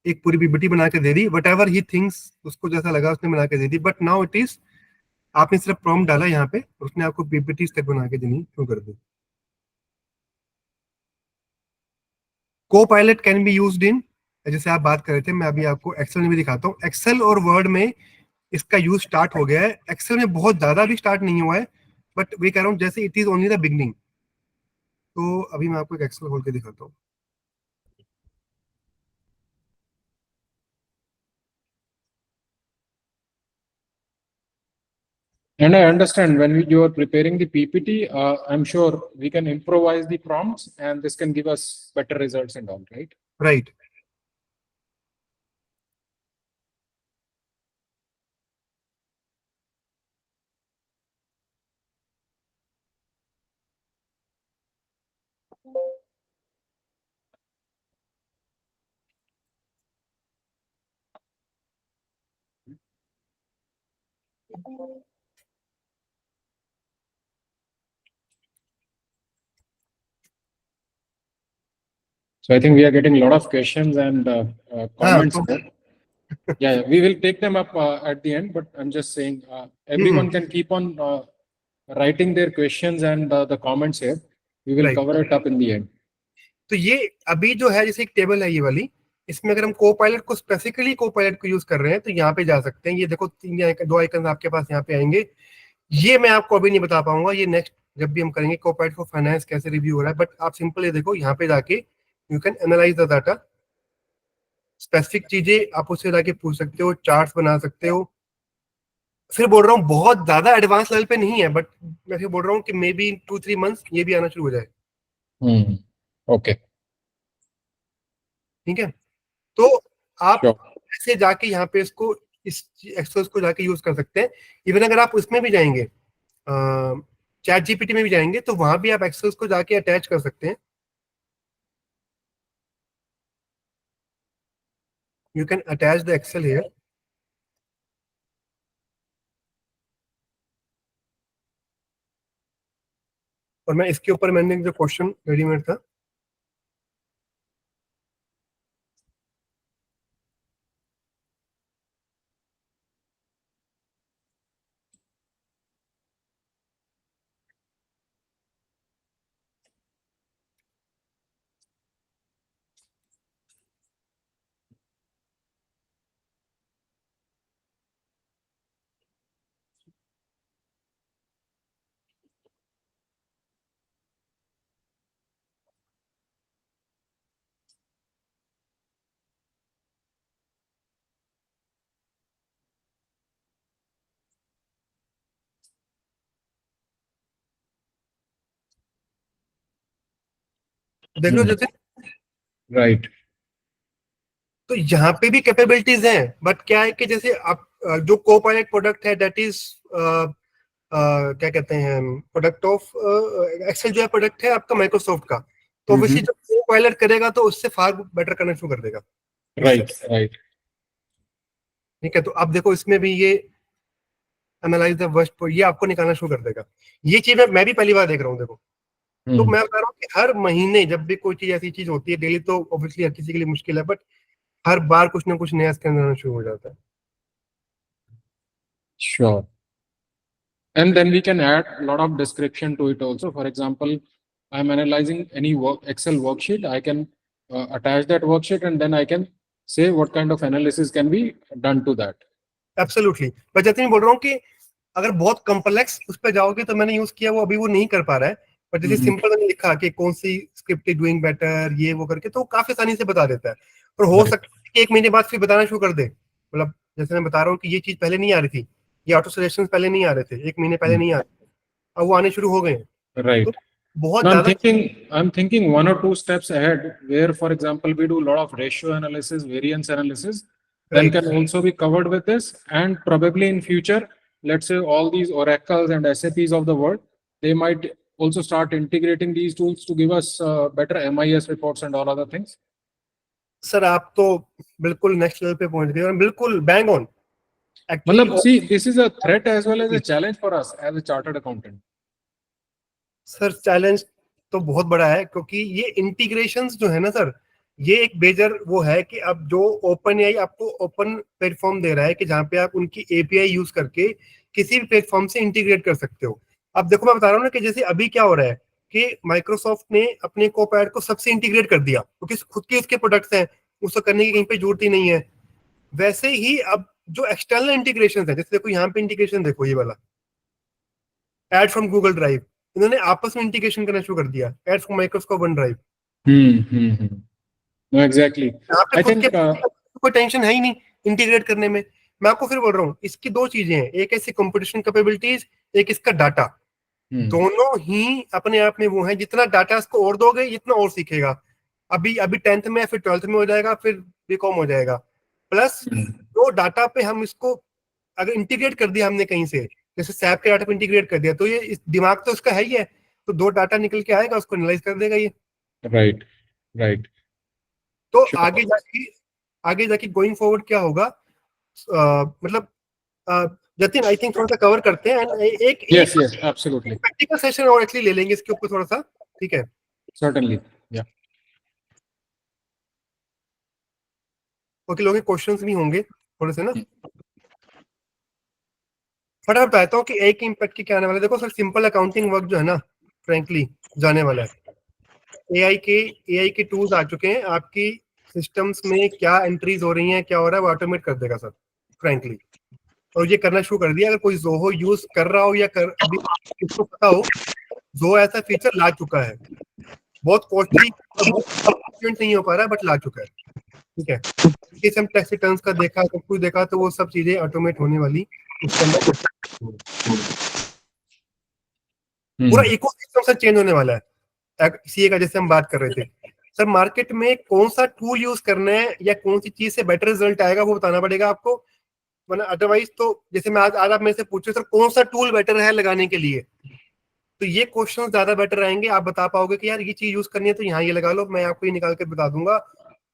एक पूरी पीपीटी बना के दे दी, वट एवर ही थिंक्स, उसको जैसा लगा उसने बना के दे दी, बट नाउ इट इज, आपने सिर्फ प्रॉम्प्ट डाला यहाँ पे, उसने आपको पीपीटी तक बना के देनी शुरू कर दी। को pilot can be used in, जैसे आप बात कर रहे थे, मैं अभी आपको एक्सेल में भी दिखाता हूँ, एक्सेल और वर्ड में इसका यूज स्टार्ट हो गया है, एक्सेल में बहुत ज्यादा भी स्टार्ट नहीं हुआ है, बट वे कह रहा हूँ जैसे it is only the beginning. तो अभी मैं आपको एक एक्सेल खोल के दिखाता हूँ। And I understand when you are preparing the PPT, I'm sure we can improvise the prompts and this can give us better results and all, right? Right, So I think we are getting a lot of questions and हाँ comments तो there. Yeah, we will take them up at the end, but I'm just saying everyone can keep on writing their questions and the comments here. We will right, cover it up in the end. तो ये अभी जो है जैसे एक टेबल है ये वाली, इसमें अगर हम को पायलट को स्पेसिफिकली को पायलट को यूज कर रहे हैं तो यहाँ पे जा सकते हैं, ये देखो दो आइकन आपके पास यहाँ पे आएंगे, ये मैं आपको अभी नहीं बता पाऊंगा, ये नेक्स्ट जब भी हम करेंगे को पायलट को फाइनेंस कैसे रिव्यू हो रहा है, बट आप सिंपल ये देखो यहाँ पे जाके you can analyse the data, specific चीजें आप उससे जाके पूछ सकते हो, चार्ट्स बना सकते हो। फिर बोल रहा हूँ बहुत ज्यादा एडवांस लेवल पे नहीं है, बट मैं फिर बोल रहा हूँ कि मे बी 2-3 मंथ्स ये भी आना शुरू हो जाए, Okay, ठीक है। तो आप sure. ऐसे जाके यहाँ पे इसको, इस एक्सेस को जाके यूज कर सकते हैं। इवन अगर आप उसमें भी जाएंगे, चैट जीपीटी में भी जाएंगे, तो वहां भी आप एक्सेस को जाके अटैच कर सकते हैं, you can attach the Excel here. और मैं इसके ऊपर मैंने जो क्वेश्चन रेडीमेड था, देख लो जैसे, Right. तो यहाँ पे भी कैपेबिलिटीज हैं, बट क्या है कि जैसे आप जो कोपायलट प्रोडक्ट है दैट इज क्या कहते हैं, प्रोडक्ट ऑफ एक्सेल जो है प्रोडक्ट है आपका माइक्रोसॉफ्ट का, तो ऑब्वियसली जब कोपायलट करेगा तो उससे फार बेटर करना शुरू कर देगा। Right. Right. ठीक है, तो अब देखो इसमें भी ये एनालाइज द वर्स्ट, ये आपको निकालना शुरू कर देगा। ये चीज मैं भी पहली बार देख रहा हूँ देखो। तो मैं बता रहा हूँ कि हर महीने जब भी कोई चीज ऐसी चीज होती है, डेली तो ऑब्वियसली हर किसी के लिए मुश्किल है, बट हर बार कुछ ना कुछ नया स्कैन आना शुरू हो जाता है। Sure. And then we can add a lot of description to it also. For example, I'm analyzing any Excel worksheet. I can attach that worksheet and then I can say what kind of analysis can be done to that. Absolutely, मैं जैसे बोल रहा हूँ कि अगर बहुत कॉम्प्लेक्स उस पर जाओगे तो मैंने यूज किया वो अभी वो नहीं कर पा रहा है, बट जैसे सिंपल मैंने लिखा कि कौन सी स्क्रिप्ट इज डूइंग बेटर ये वो करके, तो काफी आसानी से बता देता है। और हो सकता है कि 1 महीने बाद फिर बताना शुरू कर दे, मतलब जैसे मैं बता रहा हूँ कि ये चीज पहले नहीं आ रही थी, ये ऑटो सजेशन पहले नहीं आ रहे थे, 1 महीने पहले नहीं आ रहे थे, अब वो आने शुरू हो गए हैं। Right. तो बहुत Now ज्यादा I'm thinking 1 or 2 steps ahead, where, for example, we do a lot of ratio analysis, variance analysis, then Right. can also be covered with this. And probably in future, let's say all these Oracles and SAPs of the world, they might also start integrating these tools to give us better MIS reports and all other things. Sir आप तो बिल्कुल नेक्स्ट लेवल पे पहुंच गए और बिल्कुल bang on. Matlab, see, this is a threat as well as a challenge for us as a chartered accountant. Sir challenge तो बहुत बड़ा है, क्योंकि ये इंटीग्रेशंस जो है ना सर, ये एक मेजर वो है कि अब जो ओपन एआई आपको ओपन प्लेटफॉर्म दे रहा है कि जहाँ पे आप उनकी एपीआई यूज करके किसी भी प्लेटफॉर्म से इंटीग्रेट कर सकते हो। अब देखो मैं बता रहा हूँ ना कि जैसे अभी क्या हो रहा है कि माइक्रोसॉफ्ट ने अपने कोपायलट को सबसे इंटीग्रेट कर दिया, क्योंकि खुद के उसके प्रोडक्ट्स हैं, उसको करने की कहीं पे जरूरत ही नहीं है। वैसे ही अब जो एक्सटर्नल इंटीग्रेशन है, जैसे देखो यहाँ पे इंटीग्रेशन देखो ये वाला एड फ्रॉम गूगल ड्राइव, इन्होंने आपस में इंटीग्रेशन करना शुरू कर दिया, add from Microsoft OneDrive. No, exactly. यहाँ पे I खुद think के कोई टेंशन है ही नहीं इंटीग्रेट करने में। मैं आपको फिर बोल रहा हूँ इसकी 2 चीजें हैं, एक ऐसी कंप्यूटेशन कैपेबिलिटीज, एक इसका डाटा। दोनों ही अपने आप में वो है, जितना डाटा इसको और दोगे जितना और सीखेगा। अभी 10th में फिर 12th में हो जाएगा, फिर बीकॉम हो जाएगा। प्लस जो डाटा पे हम इसको अगर इंटीग्रेट कर दिया हमने कहीं से, जैसे सैप के डाटा पे इंटीग्रेट कर दिया, तो ये इस दिमाग तो उसका है ही है, तो 2 डाटा निकल के आएगा, उसको एनालाइज कर देगा ये। right. तो Sure. आगे जाके गोइंग फॉरवर्ड क्या होगा, मतलब जतिन आई थिंक थोड़ा सा कवर करते हैं and एक Yes, absolutely. प्रैक्टिकल सेशन और एक्चुअली ले लेंगे इसके ऊपर थोड़ा सा, ठीक है? Certainly. Yeah. ओके, लोगों के क्वेश्चंस भी होंगे थोड़े से ना, फटाफट बताता हूँ कि एक इम्पैक्ट की क्या आने वाला है। देखो सर, सिंपल अकाउंटिंग वर्क जो है ना, फ्रैंकली जाने वाला है। एआई के टूल्स आ चुके हैं, आपकी सिस्टम्स में क्या एंट्रीज हो रही हैं, क्या हो रहा है, वो ऑटोमेट कर देगा सर, फ्रैंकली। और ये करना शुरू कर दिया। अगर कोई जोहो यूज कर रहा हो या अभी किसको पता हो, जोहो ऐसा फीचर ला चुका है, बहुत कॉस्टली नहीं हो पा रहा है, बट ला चुका है, ठीक है? किस हम टैक्स रिटर्न्स का देखा, सब कुछ देखा, तो वो सब चीजें ऑटोमेट होने वाली उसके अंदर। पूरा इकोसिस्टम सर चेंज होने वाला है सीए का, जैसे हम बात कर रहे थे सर। मार्केट में कौन सा टूल यूज करना है या कौन सी चीज से बेटर रिजल्ट आएगा वो बताना पड़ेगा आपको, वरना अदरवाइज तो जैसे मैं आज आप मेरे से पूछे सर कौन सा टूल बेटर है लगाने के लिए, तो ये क्वेश्चन ज्यादा बेटर आएंगे। आप बता पाओगे कि यार ये चीज यूज करनी है तो यहाँ ये लगा लो, मैं आपको ये निकाल के बता दूंगा।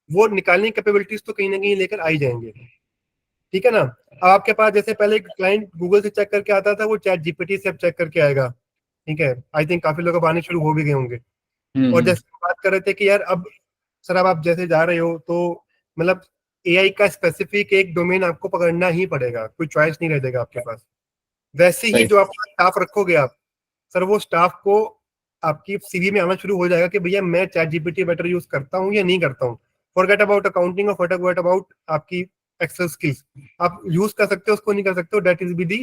वो निकालने की कैपेबिलिटीज तो कहीं ना कहीं लेकर आई जाएंगे, ठीक है ना? अब आपके पास जैसे पहले क्लाइंट गूगल से चेक करके आता था, वो चैट जीपीटी से अब चेक करके आएगा, ठीक है? आई थिंक काफी लोग अब आने शुरू हो भी गए होंगे। और जैसे बात कर रहे थे कि यार अब सर, अब आप जैसे जा रहे हो तो मतलब एआई का स्पेसिफिक एक डोमेन आपको पकड़ना ही पड़ेगा, कोई चॉइस नहीं रह जाएगा आपके पास। वैसे ही जो आप स्टाफ रखोगे आप सर, वो स्टाफ को आपकी सीवी में आना शुरू हो जाएगा कि भैया मैं चैट जीपीटी बेटर यूज करता हूँ या नहीं करता हूँ। फॉरगेट अबाउट अकाउंटिंग और फॉरगेट अबाउट आपकी एक्सेल स्किल्स, आप यूज कर सकते हो, उसको नहीं कर सकते हो, डेट इज बी दी।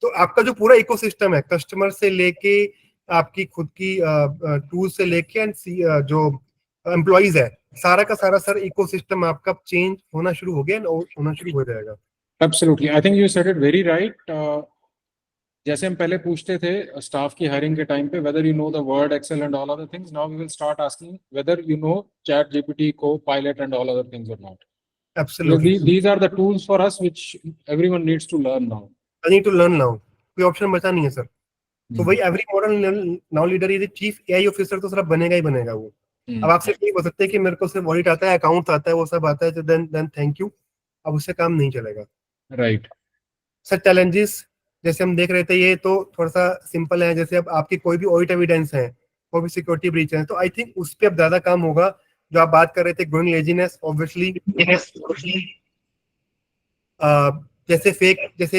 तो आपका जो पूरा इकोसिस्टम है, कस्टमर से लेके आपकी खुद की टूल से लेके एंड जो एम्प्लॉइज है, सारा का सारा सर इकोसिस्टम आपका चेंज होना शुरू हो गया, होना शुरू हो जाएगा। Absolutely. I think you said it very right. जैसे हम पहले पूछते थे स्टाफ की हायरिंग के टाइम पे whether you know the word Excel and all other things, now we will start asking whether you know ChatGPT Copilot and all other things और not. Absolutely. These are the tools for us which everyone needs to learn now. I need to learn now. कोई ऑप्शन बचा नहीं है सर. तो वही every model now leader is chief AI officer तो सर बनेगा ही बनेगा वो. अब आपसे नहीं हो सकते कि मेरे को सिर्फ ऑडिट आता है, अकाउंट आता है, वो सब आता है, तो देन थैंक यू. अब उससे काम नहीं चलेगा. राइट. सर चैलेंजेस जैसे हम देख रहे थे ये तो थोड़ा सा सिंपल है. जैसे अब आपकी कोई भी ऑडिट एविडेंस है, कोई भी सिक्योरिटी ब्रीच है, तो आई थिंक उस पर अब ज्यादा काम होगा. जो आप बात कर रहे थे ग्रोइंग लेजीनेस, ऑब्वियसली जैसे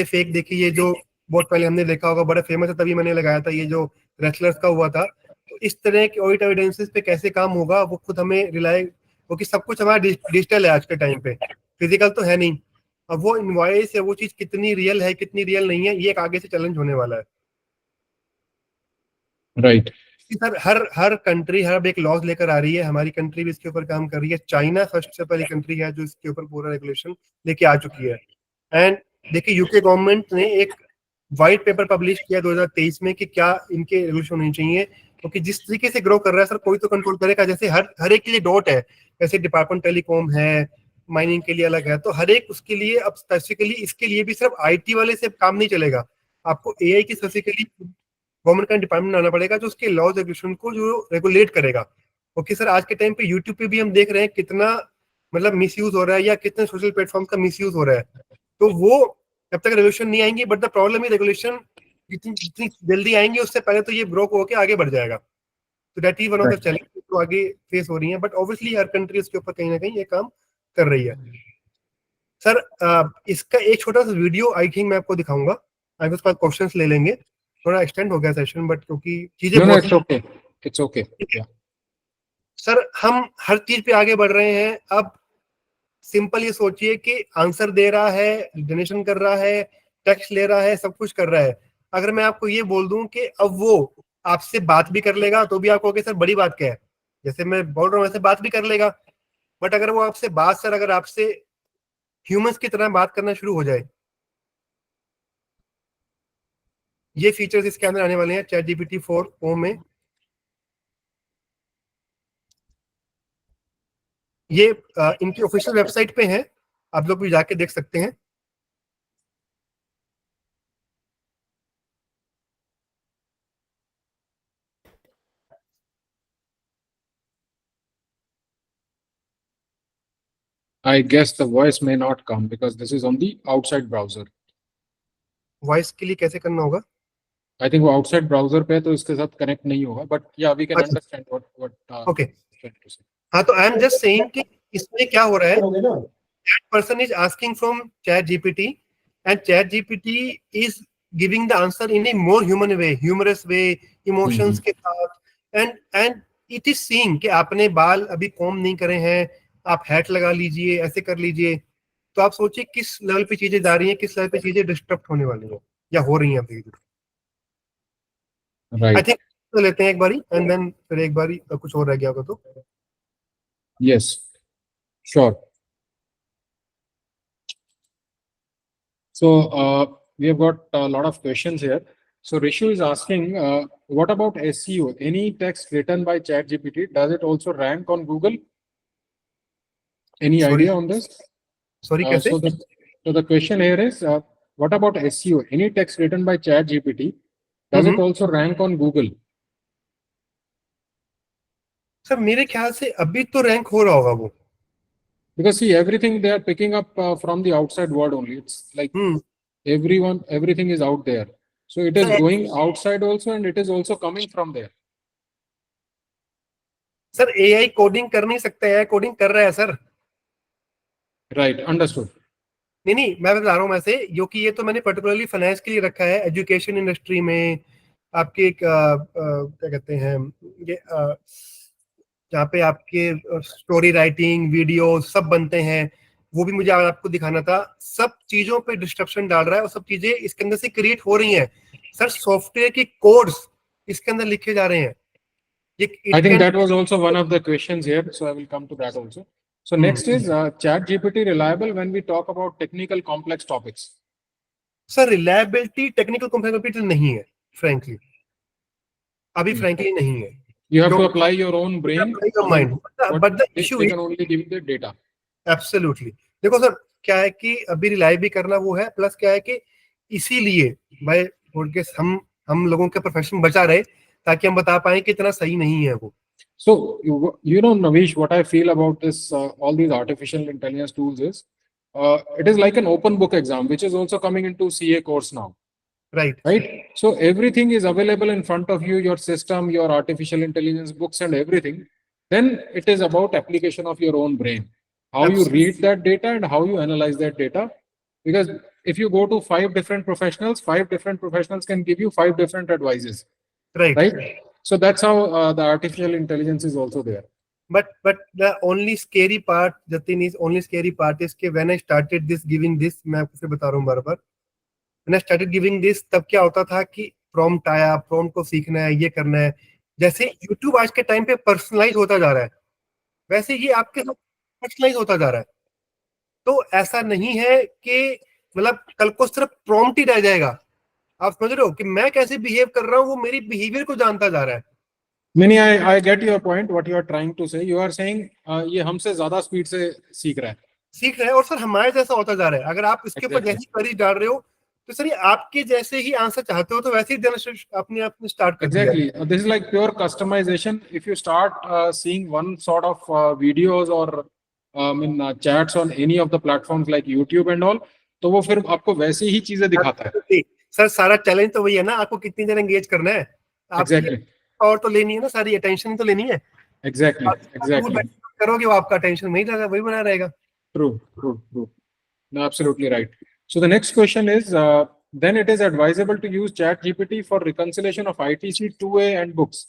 फेक देखिए, ये जो बहुत पहले हमने देखा होगा, बड़ा फेमस है, तभी मैंने लगाया था, ये जो रेसलर्स का हुआ था. तो इस तरह के ऑडिट एविडेंसेस पे कैसे काम होगा वो खुद हमें रिलाय, क्योंकि सब कुछ हमारा डिजिटल है आज के टाइम पे, फिजिकल तो है नहीं. अब वो इनवॉइस है, वो चीज कितनी रियल है कितनी रियल नहीं है, ये एक आगे से चैलेंज होने वाला है. राइट. सर हर कंट्री हर एक लॉज लेकर आ रही है. हमारी कंट्री भी इसके ऊपर काम कर रही है. चाइना सबसे पहली कंट्री है जो इसके ऊपर पूरा रेगुलेशन लेके आ चुकी है. एंड देखिए यूके गवर्नमेंट ने एक व्हाइट पेपर पब्लिश किया 2023 में कि क्या इनके रेगुलेशन होनी चाहिए, क्योंकि जिस तरीके से ग्रो कर रहा है सर, कोई तो कंट्रोल करेगा. जैसे हर एक के लिए डॉट है, जैसे डिपार्टमेंट टेलीकॉम है, माइनिंग के लिए अलग है, तो हर एक उसके लिए अब स्पेसिफिकली इसके लिए भी सिर्फ आईटी वाले से काम नहीं चलेगा. आपको एआई की स्पेसिफिकली गवर्नमेंट का डिपार्टमेंट आना पड़ेगा जो उसके लॉज रेगुलेशन को जो रेगुलेट करेगा. ओके सर, आज के टाइम पे यूट्यूब पे भी हम देख रहे हैं कितना मतलब मिसयूज हो रहा है, या कितने सोशल प्लेटफॉर्म का मिसयूज हो रहा है. तो वो जब तक रेगुलेशन नहीं आएंगे, बट द प्रॉब्लम है रेगुलेशन जितनी जल्दी आएंगे उससे पहले तो ये ब्रोक होके आगे बढ़ जाएगा. तो that is one of the challenge जो आगे फेस हो रही है. बट ऑब्वियसली हर कंट्री इसके ऊपर कहीं ना कहीं ये काम कर रही है. सर इसका एक छोटा सा वीडियो आई थिंक मैं आपको दिखाऊंगा. आई उसके बाद क्वेश्चंस ले लेंगे. थोड़ा एक्सटेंड हो गया सेशन, बट क्योंकि चीजें इट्स ओके. सर हम हर चीज पे आगे बढ़ रहे हैं. अब सिंपल ये सोचिए कि आंसर दे रहा है, डोनेशन कर रहा है, टैक्स ले रहा है, सब कुछ कर रहा है. अगर मैं आपको ये बोल दूं कि अब वो आपसे बात भी कर लेगा, तो भी आप कहोगे सर बड़ी बात क्या है. जैसे मैं बोल रहा हूँ वैसे बात भी कर लेगा, बट अगर वो आपसे अगर आपसे ह्यूमंस की तरह बात करना शुरू हो जाए, ये फीचर्स इसके अंदर आने वाले हैं चैट जीपीटी 4 में. ये इनकी ऑफिशियल वेबसाइट पे है, आप लोग भी जाके देख सकते हैं. I guess the voice may not come because this is on the outside browser. Voice के लिए कैसे करना होगा? I think वो outside browser पे है तो इसके साथ connect नहीं होगा, but yeah, we can अच्छा. understand what Okay. trying to say. हाँ, तो आई एम जस्ट सेइंग कि इसमें क्या हो रहा है. होंगे ना. That person is asking from ChatGPT, and ChatGPT is giving the answer in a more human way, humorous way, emotions के साथ, and it is seeing कि आपने बाल अभी कॉम नहीं करे हैं, आप हैट लगा लीजिए, ऐसे कर लीजिए. तो आप सोचिए किस लेवल पे चीजें जा रही हैं, किस लेवल पे चीजें डिस्टर्ब होने वाली हैं या हो रही हैं अभी. आई Right. थिंक तो लेते हैं एक बारी, एंड देन फिर एक बारी कुछ और रह गया होगा तो. Yes. Sure. So we have got a lot of questions here. So Rishu is asking, what about SEO? Any text written by ChatGPT, does it also rank on Google? Any Sorry. idea on this? Sorry कैसे? So the question here is, what about SEO? Any text written by ChatGPT, does it also rank on Google? Sir मेरे ख्याल से अभी तो रैंक हो रहा होगा वो. Because see, everything they are picking up from the outside world only. It's like everything is out there. So it is going outside also, and it is also coming from there. Sir AI coding कर नहीं सकता है, कोडिंग कर रहा है सर. Right, understood. नहीं मैं बता रहा हूँ वैसे, क्योंकि ये तो मैंने पर्टिकुलरली फाइनेंस के लिए रखा है. एजुकेशन इंडस्ट्री में आपके क्या कहते हैं ये जहाँ पे आपके स्टोरी राइटिंग, वीडियो सब बनते हैं, वो भी मुझे आपको दिखाना था. सब चीजों पे डिस्ट्रप्शन डाल रहा है और सब चीजें इसके अंदर से क्रिएट हो रही हैं. सर सॉफ्टवेयर के कोड्स इसके अंदर लिखे जा रहे हैं. I think that was also one of the questions here, so I will come to that also. So next is ChatGPT reliable when we talk about technical complex topics? Sir reliability technical compatibility नहीं है, फ्रैंकली अभी फ्रैंकली नहीं है. You have to Don't- apply your own brain. apply your mind. But the issue they is can only give the data. Absolutely. देखो सर क्या है कि अभी रिलाई भी करना वो है, प्लस क्या है कि इसीलिए भाई बोर्डकेस हम लोगों के प्रोफेशन बचा रहे ताकि हम बता पाए कि इतना सही नहीं है वो. So you know, Navish, what I feel about this, all these artificial intelligence tools is, it is like an open book exam, which is also coming into CA course now, right. right? So everything is available in front of you, your system, your artificial intelligence books and everything. Then it is about application of your own brain, how you Absolutely. read that data and how you analyze that data. Because if you go to 5 different professionals can give you 5 different advices, right. right? So that's how the artificial intelligence is also there. But the only scary part, Jatin, is only scary part is कि when I started this giving this, मैं आपको फिर बता रहा हूँ बार-बार, when I started giving this, तब क्या होता था कि prompt आया, prompt को सीखना है, ये करना है. जैसे YouTube आज के टाइम पे पर्सनलाइज होता जा रहा है, वैसे ये आपके साथ पर्सनलाइज होता जा रहा है. तो ऐसा नहीं है कि मतलब कल को सिर्फ prompt ही रह जाएगा. आप समझ रहे हो कि मैं कैसे बिहेव कर रहा हूँ, वो मेरी बिहेवियर को जानता जा रहा है. Mini, I get your point. What you are trying to say, you are saying ये हमसे ज्यादा स्पीड से सीख रहा है. सीख रहे हैं और सर हमारे जैसा होता जा रहा है. अगर आप इसके ऊपर Exactly. जैसी क्वेरी डाल रहे हो तो सर ये आपके जैसे ही आंसर चाहते हो तो वैसे ही देना अपने आप में स्टार्ट कर दिया. Exactly. This is like pure customization. If you start seeing one sort of videos or chats on any of the platforms like YouTube and all, तो वो फिर आपको वैसे ही चीजें दिखाता है. सर सारा चैलेंज तो वही है ना, आपको कितनी देर एंगेज करना है. आप Exactly. और तो लेनी है ना, सारी अटेंशन तो लेनी है. Exactly. Exactly. करोगे वो आपका अटेंशन नहीं रहेगा, वही बना रहेगा. True. No, absolutely right. So the next question is, then it is advisable to use ChatGPT for reconciliation of ITC 2A and books.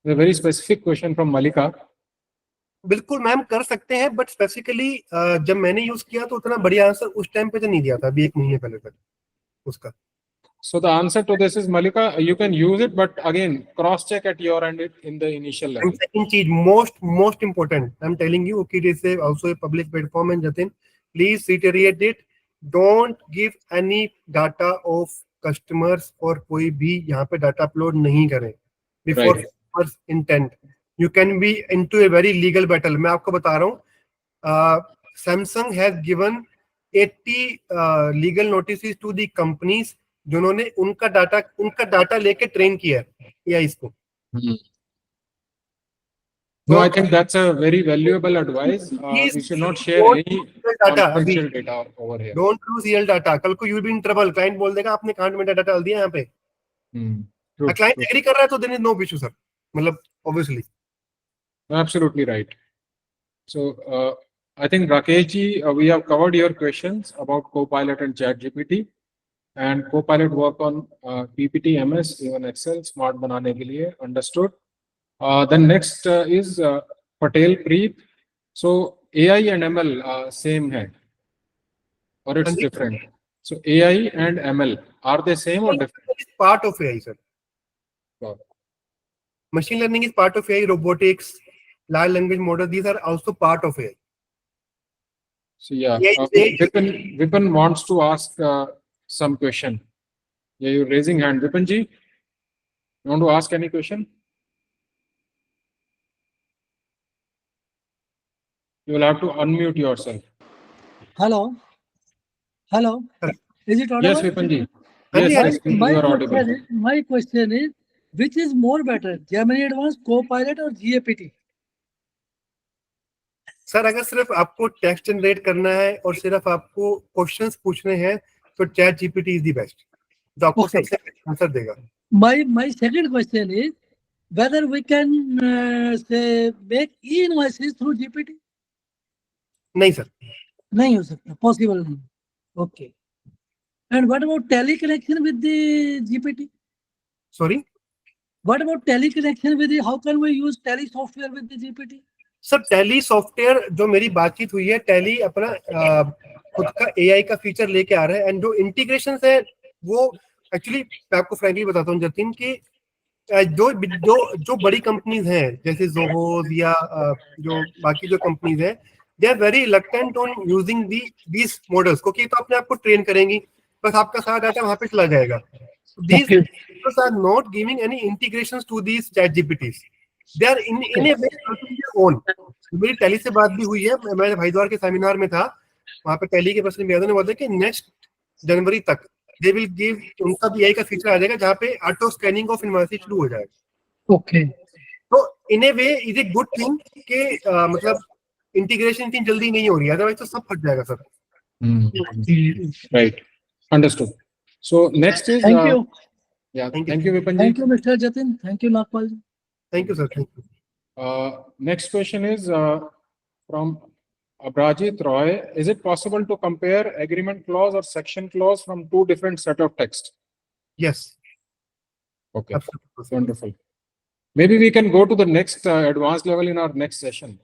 A very specific question from Malika. बिल्कुल मैम कर सकते हैं, बट स्पेसिफिकली जब मैंने यूज किया तो उतना बढ़िया आंसर उस टाइम पे तो नहीं दिया था, अभी 1 महीने पहले तक उसका. So the answer to this is, Malika, you can use it, but again, cross-check at your end in the initial level. And second चीज most important, I'm telling you, okay, it is also a public platform, and Jatin, please reiterate it. Don't give any data of customers और कोई भी यहाँ पे डाटा अपलोड नहीं करें before Right. customers intent. You can be into a very legal battle. मैं आपको बता रहा हूँ, Samsung has given 80 legal notices to the companies जिन्होंने उनका डाटा लेके ट्रेन किया है AI को. No, I think that's a very valuable advice. Please We should not share don't any use the data अभी. confidential data over here. Don't use real data. कल को you'll be in trouble. Client बोल देगा आपने कहाँ में डाटा डाल दिया यहाँ पे. True, client true. एग्री कर रहा है तो then is no issue sir. मतलब obviously. Absolutely right. So I think Rakesh ji, we have covered your questions about Copilot and ChatGPT, and Copilot work on PPT, MS, even Excel, smart बनाने के लिए. Understood. Then next is Patel Preet. So AI and ML same है, or it's Sandeep? different? So AI and ML, are they same or different? It's part of AI, sir. Got it. Machine learning is part of AI. Robotics, large language model, these are also part of AI. So yeah, AI Vipin wants to ask some question. Yeah, you're raising hand. Vipin ji, you want to ask any question? You will have to unmute yourself. Hello. Hello. Hello. Is it audible? Yes, Vipin ji. Yes, Yes, yes, My you are audible. question is, which is more better, Gemini Advanced, Copilot or GPT? Sir अगर सिर्फ आपको टेक्स्ट जनरेट करना है और सिर्फ आपको क्वेश्चंस पूछने हैं तो chat GPT is the best, जो आपको Okay. सबसे आंसर देगा. My second question is whether we can say make e-invoices through GPT. नहीं सर. नहीं हो सकता, possible नहीं. Okay. And what about tele connection with the GPT? Sorry What about tele connection with the? How can we use tele software with the GPT? Sir tally software जो मेरी बातचीत हुई है, टैली अपना खुद का एआई का फीचर लेके आ रहा है, एंड जो इंटीग्रेशन है वो एक्चुअली मैं आपको फ्रैंकली बताता हूँ जतिन कि जो बड़ी कंपनीज हैं जैसे जोहोज या जो बाकी जो कंपनीज हैं, they are very reluctant on using these models, क्योंकि तो अपने आप को ट्रेन करेंगी. बस आपका सारा डाटा वहां पे चला जाएगा. These Okay. people are not giving any integrations to these chat GPTs. They are in a way developing their own. मेरी टैली से बात भी हुई है, मैं हरिद्वार के सेमिनार में था, वहाँ पे टैली के पर्सन ने बोला कि नेक्स्ट जनवरी तक दे विल गिव, उनका भी यही का फीचर आ जाएगा जहाँ पे ऑटो स्कैनिंग ऑफ इनवॉइस शुरू हो जाएगा. Okay. तो in a way is a good thing कि मतलब इंटीग्रेशन इतनी जल्दी नहीं हो रही है, अदरवाइज तो सब फट जाएगा sir. Right. Understood. So next is Thank you. yeah. Thank you. Thank you, Vipanji. Thank you, Mr. Jatin. Thank you, Nagpal. Thank you sir. Thank you. Next question is from Abhijit Roy. Is it possible to compare agreement clause or section clause from two different set of text? Yes, Okay, wonderful. Maybe we can go to the next advanced level in our next session.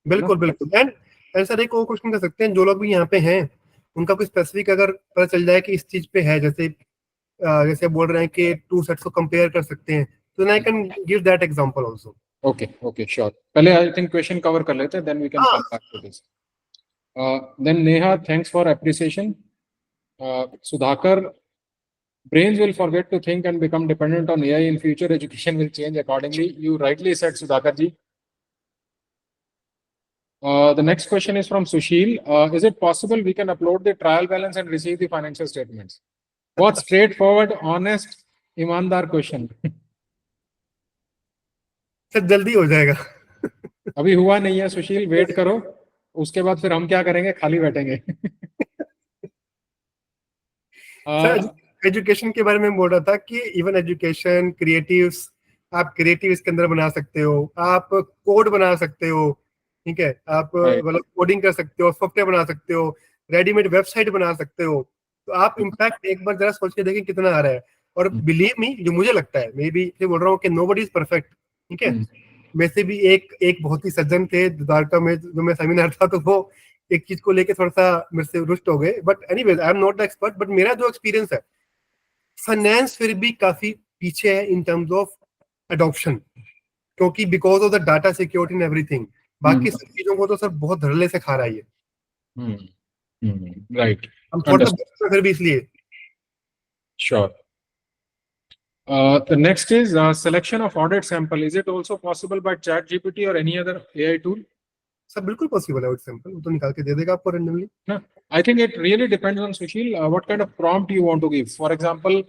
बिल्कुल बिल्कुल. एंड सर एक और क्वेश्चन कर सकते हैं, जो लोग भी यहाँ पे हैं उनका कोई स्पेसिफिक अगर पता चल जाए कि इस चीज पे है, जैसे बोल रहे हैं कि टू सेट्स को कंपेयर कर सकते हैं, तो I can give that example also. Okay, sure. पहले I think question cover कर लेते हैं, then we can come back to this. Then Neha, thanks for appreciation. Sudhakar, brains will forget to think and become dependent on AI in future. Education will change accordingly. You rightly said, Sudhakar ji. The next question is from Sushil. Is it possible we can upload the trial balance and receive the financial statements? What straightforward, honest, ईमानदार question. सर जल्दी हो जाएगा. अभी हुआ नहीं है सुशील, वेट करो, उसके बाद फिर हम क्या करेंगे, खाली बैठेंगे. सर एजुकेशन के बारे में बोल रहा था कि इवन एजुकेशन, क्रिएटिव्स, आप क्रिएटिव इसके अंदर बना सकते हो, आप कोड बना सकते हो, ठीक है, आप मतलब कोडिंग कर सकते हो, सॉफ्टवेयर बना सकते हो, रेडीमेड वेबसाइट बना सकते हो. तो आप इम्पैक्ट एक बार जरा सोच के देखें कितना आ रहा है. और बिलीव मी, जो मुझे लगता है, मे बी बोल रहा हूँ कि नोबडी इज परफेक्ट, ठीक है. वैसे भी एक बहुत ही सज्जन थे द्वारका में, जो मैं सेमिनार था, तो वो एक चीज को लेके थोड़ा सा मेरे से रुष्ट हो गए. But anyways, I am not the expert, but मेरा जो एक्सपीरियंस है, फाइनेंस फिर भी काफी पीछे है इन टर्म्स ऑफ अडॉप्शन, क्योंकि because of the data security and everything. बाकी सब चीजों को तो सर बहुत धड़ल्ले से खा रहा है ये. राइट, हम थोड़ा फिर भी इसलिए. sure. The next is selection of audit sample. Is it also possible by chat GPT or any other AI tool? Sir बिल्कुल पॉसिबल है. वो सैंपल वो तो निकाल के दे देगा आपको randomly. I think it really depends on Sushil, what kind of prompt you want to give. For example,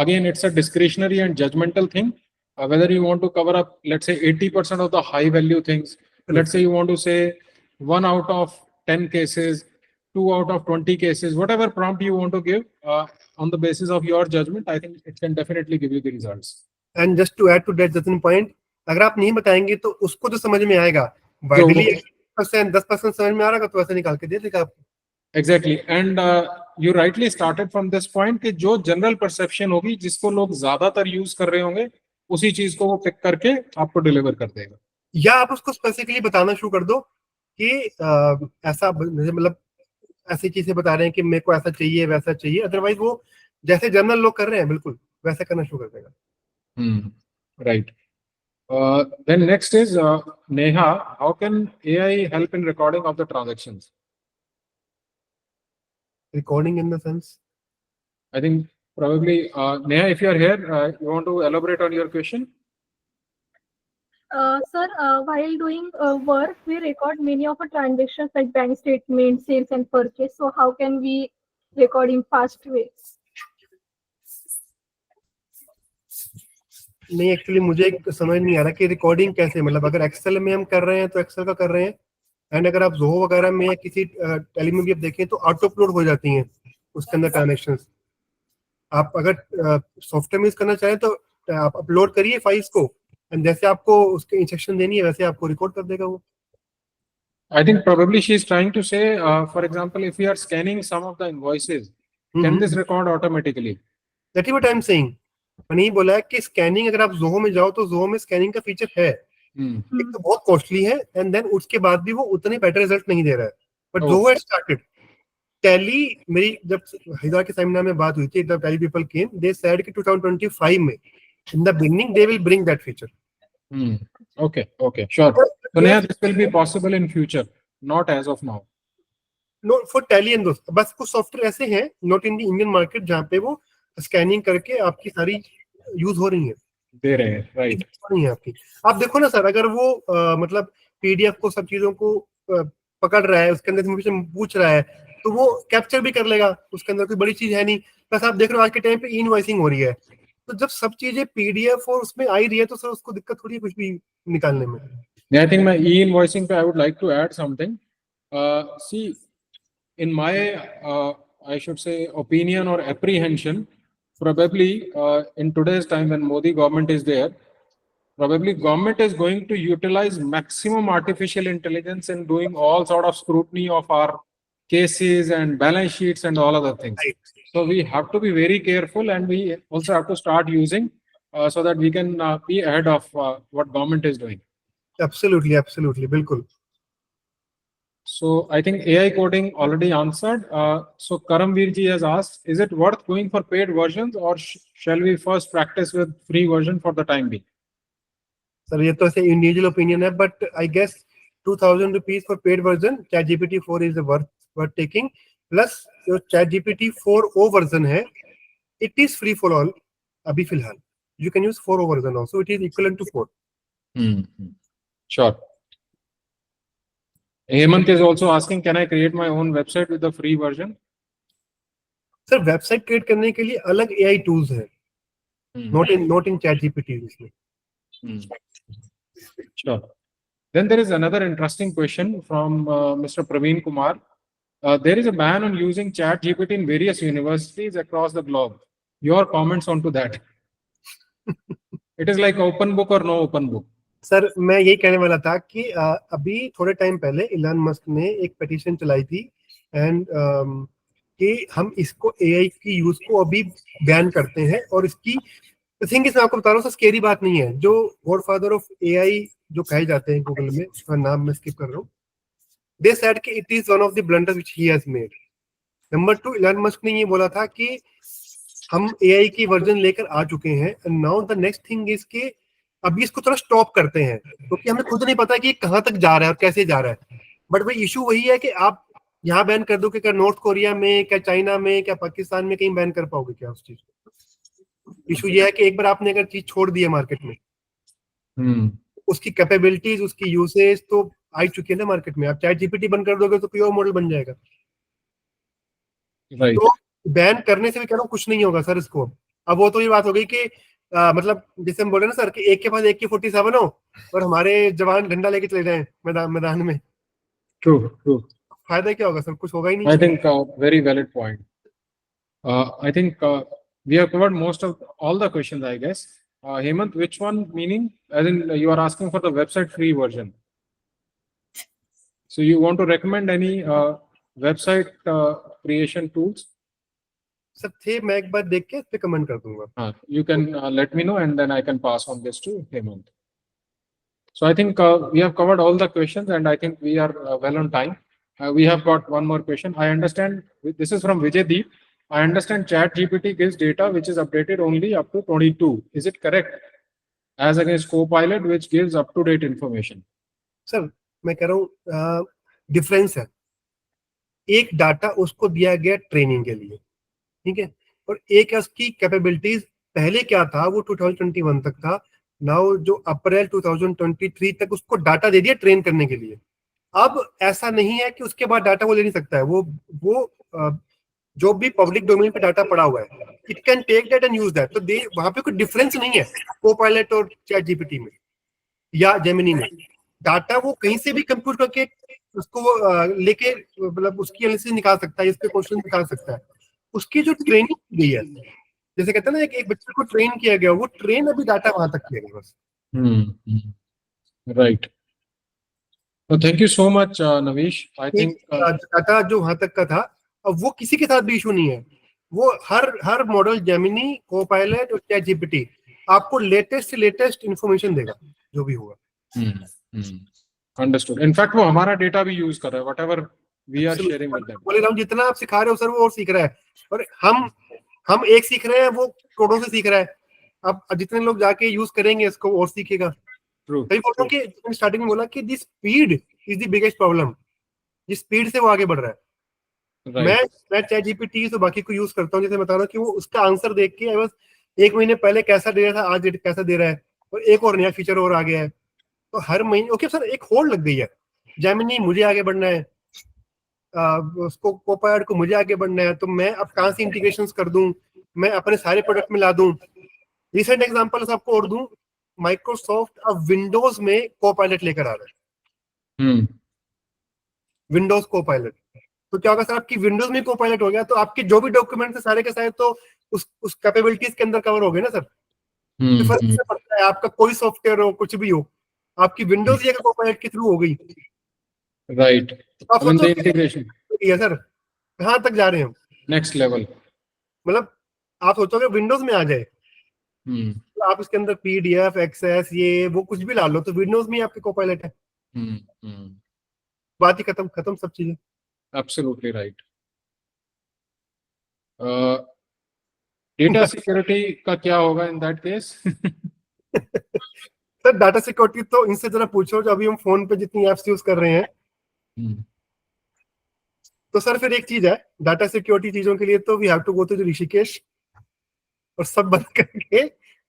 again, it's a discretionary and judgmental thing. Whether you want to cover up, let's say 80% of the high value things. Let's say you want to say 1 out of 10 cases, 2 out of 20 cases, whatever prompt you want to give on the basis of your judgment, I think it can definitely give you the results. And just to add to that Jatin point, अगर आप नहीं बताएंगे तो उसको जो समझ में आएगा, वाइडली 10% समझ में आ रहा है तो ऐसे निकाल के दे देगा आपको. Exactly. And you rightly started from this point कि जो जनरल परसेप्शन होगी, जिसको लोग ज्यादातर यूज कर रहे होंगे, उसी चीज को वो पिक करके आपको डिलीवर कर देगा. या आप उसको स्पेसिफिकली बताना शुरू कर दो कि ऐसा, मतलब ऐसी चीजें बता रहे हैं कि मेरे को ऐसा चाहिए वैसा चाहिए, अदरवाइज वो जैसे जनरल लोग कर रहे हैं बिल्कुल वैसा करना शुरू कर देगा. Right. Then next is Neha. How can AI help in recording of the transactions? Recording in the sense? I think probably Neha, if you are here, you want to elaborate on your question? Sir, while doing work, we record many of our transactions like bank statements, sales and purchase. So how can we record in fast way? नहीं, एक्चुअली मुझे समझ नहीं आ रहा कि रिकॉर्डिंग कैसे, मतलब अगर एक्सेल में हम कर रहे हैं तो एक्सेल का कर रहे हैं, एंड अगर आप जोहो वगैरह में या किसी टैली में भी आप देखें तो ऑटो अपलोड हो जाती हैं उसके अंदर ट्रांजैक्शंस. आप अगर सॉफ्टवेयर में यूज करना चाहें तो आप अपलोड करिए फाइल्स को, एंड जैसे आपको उसके इंस्ट्रक्शन देनी है वैसे आपको रिकॉर्ड कर देगा वो. I think probably she is trying to say, for example, if we are scanning some of the invoices, can this record automatically? That is what I am saying. मैंने ही बोला है कि स्कैनिंग, अगर आप जोहो में जाओ तो जोहो में स्कैनिंग का फीचर है, एक तो बहुत कॉस्टली है, एंड देन उसके बाद भी वो उतने बेटर रिजल्ट नहीं दे रहा है. But Zoho had started. Tally, मेरी जब हरिद्वार के सेमिनार में बात हुई थी, the tally people came, they said कि 2025 में in the beginning they will bring that feature. Okay, sure. So now this will be possible in future, not as of now. No for Tally and दोस्त, बस कुछ सॉफ्टवेयर ऐसे हैं not in the Indian market जहाँ पे वो स्कैनिंग करके आपकी सारी यूज हो रही है, दे रहे हैं, राइट? नहीं है आपकी। आप देखो ना सर, अगर वो मतलब पीडीएफ को सब चीजों को पकड़ रहा है, उसके अंदर इन्फॉर्मेशन पूछ रहा है, तो वो कैप्चर भी कर लेगा, उसके अंदर कोई बड़ी चीज है नहीं। बस आप देख रहे हो आज के टाइम पे इनवॉइसिंग हो रही है, तो जब सब चीजें पीडीएफ और उसमें आई रही है तो सर उसको दिक्कत थोड़ी है कुछ भी निकालने में। I think my e-invoicing pe I would like to add something. See, in my, I should say, opinion or apprehension, probably in today's time when Modi government is there, probably government is going to utilize maximum artificial intelligence in doing all sort of scrutiny of our cases and balance sheets and all other things. Right. So we have to be very careful, and we also have to start using so that we can be ahead of what government is doing. Absolutely absolutely बिल्कुल। So I think AI coding already answered. So Karamveer ji has asked, is it worth going for paid versions, or shall we first practice with free version for the time being? Sir ये तो ऐसे इंडिविजुअल ओपिनियन है, but I guess 2000 rupees for paid version ChatGPT 4 is worth taking. Plus जो चैट जीपीटी 4o वर्जन है, it is free for all अभी फिलहाल। You can use 4o version also, it is equivalent to 4। Sure. Hemant is also asking, can I create my own website with the free version? Sir website create करने के लिए अलग एआई टूल्स हैं, नॉट इन चैट जीपीटी इसमें। Sure. Then there is another interesting question from Mr. Praveen Kumar. There is a ban on using Chat GPT in various universities across the globe. Your comments onto that? It is like open book or no open book? Sir मैं यही कहने वाला था कि अभी थोड़े टाइम पहले इलान मस्क ने एक पिटीशन चलाई थी एंड कि हम इसको एआई की यूज को अभी बैन करते हैं। और इसकी थिंग मैं आपको बता रहा हूँ, स्केरी बात नहीं है। जो गॉडफादर ऑफ एआई जो कहे जाते हैं गूगल में, उसका नाम मैं स्किप कर रहा हूँ, दे सेड कि it is one of the blunders which he has made. Number 2, इलान Musk ने ये बोला था कि हम एआई की वर्जन लेकर आ चुके हैं and now the next thing is कि अभी इसको थोड़ा स्टॉप करते हैं, क्योंकि हमें खुद नहीं पता कि कहाँ तक जा रहा है और कैसे जा रहा है। बट भाई इशू वही है कि आप यहाँ बैन कर दो कि क्या नॉर्थ कोरिया में, क्या चाइना में, क्या पाकिस्तान में कहीं बैन कर पाओगे क्या उस चीज को? इशू ये है कि एक बार आपने अगर चीज छोड़ दी है मार्केट में, उसकी कैपेबिलिटीज, उसकी यूसेज तो आ चुकी है ना मार्केट में। आप चाहे जीपीटी बंद कर दोगे तो कोई और मॉडल बन जाएगा। Right. तो बैन करने से भी कह रहा हूँ कुछ नहीं होगा सर इसको। अब वो तो ये बात हो गई कि मतलब जैसे हम बोले ना सर कि एक के पास एक की 47 हो और हमारे जवान डंडा लेके चले जाएं मैदान में। True, true. फायदा क्या होगा सर? कुछ होगा ही नहीं। I think very valid point. I think we have covered most of all the questions, I guess. Hemant, which one meaning? As in you are asking for the website free version. So you want to recommend any website creation tools? Sir थे, मैं एक बार देख के इस पे कमेंट कर दूंगा। You can let me know, and then I can pass on this to Hemant. So I think we have covered all the questions, and I think we are well on time. We have got one more question. I understand this is from Vijay Deep. I understand Chat GPT gives data which is updated only up to 22. Is it correct? As against Copilot, which gives up to date information. Sir मैं कह रहा हूँ डिफरेंस है, एक डाटा उसको दिया गया ट्रेनिंग के लिए, ठीक है, और एक है उसकी कैपेबिलिटीज। पहले क्या था, वो 2021 तक था, नाउ जो अप्रैल 2023 तक उसको डाटा दे दिया ट्रेन करने के लिए। अब ऐसा नहीं है कि उसके बाद डाटा वो ले नहीं सकता है। वो जो भी पब्लिक डोमेन पे डाटा पड़ा हुआ है, it can take that and use that. तो वहां पे कोई डिफरेंस नहीं है कोपायलट और चैट जीपीटी में या जेमिनी में। डाटा वो कहीं से भी कंप्यूट करके उसको लेके मतलब उसकी एनालिसिस निकाल सकता है, इसके क्वेश्चन निकाल सकता है। उसकी जो ट्रेनिंग दी है, जैसे कहते हैं ना एक बच्चे को ट्रेन किया गया, वो ट्रेन अभी डाटा वहां तक किया गया बस। Right. So thank you so much, Navish. I think data जो वहां तक का था, अब वो किसी के साथ भी इशू नहीं है। वो हर मॉडल जेमिनी, कोपायलट और चैट जीपीटी आपको लेटेस्ट से लेटेस्ट इंफॉर्मेशन देगा जो भी होगा। Understood. In fact, वो हमारा डेटा भी यूज कर रहा है, whatever we are sharing with them. बोले रहा हूँ, जितना आप सिखा रहे हो सर वो और सीख रहा है, और हम एक सीख रहे हैं, वो करोड़ों से सीख रहा है। अब जितने लोग जाके यूज करेंगे इसको और सीखेगा। True. तभी बोल रहा हूँ कि स्टार्टिंग में बोला कि the speed is the biggest problem. जिस स्पीड से वो आगे बढ़ रहा है, Right. मैं चैट जीपीटी तो बाकी को यूज करता हूँ, जैसे बता रहा हूँ कि वो उसका आंसर देख के बस 1 महीने पहले कैसा दे रहा था, आज कैसा दे रहा है, और एक और नया फीचर और आ गया है। तो हर महीने ओके सर एक होल्ड लग गई है, जेमिनी मुझे आगे बढ़ना है, उसको कोपायलट को मुझे आगे बढ़ना है, तो मैं अब कहाँ से इंटीग्रेशंस कर दूं, मैं अपने सारे प्रोडक्ट में ला दूं। रिसेंट एग्जांपल्स आपको और दूं, माइक्रोसॉफ्ट अब विंडोज में कोपायलट लेकर आ रहा है, विंडोज कोपायलट। तो क्या होगा सर, आपकी विंडोज में कोपायलट हो गया तो आपके जो भी डॉक्यूमेंट है सारे के सारे तो उस कैपेबिलिटीज के अंदर कवर हो गए ना सर। तो फर्क इससे पड़ता है, आपका कोई सॉफ्टवेयर हो कुछ भी हो, आपकी विंडोज ये कोपायलट के थ्रू हो गई। Right. तो आप I mean, the सोचो integration. सर कहाँ तक जा रहे हैं हम, Next level. मतलब आप सोचोगे विंडोज में आ जाए, Hmm. तो आप इसके अंदर पीडीएफ एक्सेस ये वो कुछ भी ला लो तो विंडोज में ही आपके कोपायलट है, बात ही खत्म सब चीजें। Absolutely right. Data security का क्या होगा in that case? Sir data security तो इनसे जरा पूछो, जो अभी हम फोन पे जितनी एप्स यूज कर रहे हैं। तो सर फिर एक चीज है, डाटा सिक्योरिटी चीजों के लिए तो we have to go to Rishikesh और सब बंद करके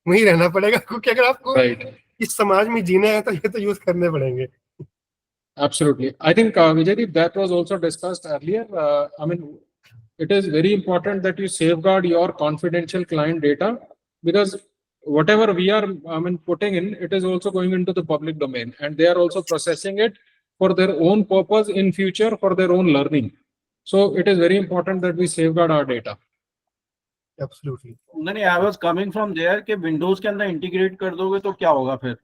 वहीं रहना पड़ेगा, क्योंकि अगर आपको Right. इस समाज में जीना है तो ये तो यूज करने पड़ेंगे। Absolutely. I think, Vijay, that was also discussed earlier. I mean, it is very important that you safeguard your confidential client data, because whatever we are, I mean, putting in, it is also going into the public domain, and they are also processing it for their own purpose in future, for their own learning. So it is very important that we safeguard our data. Absolutely. नहीं, I was coming from there कि विंडोज के अंदर इंटीग्रेट कर दोगे तो क्या होगा फिर,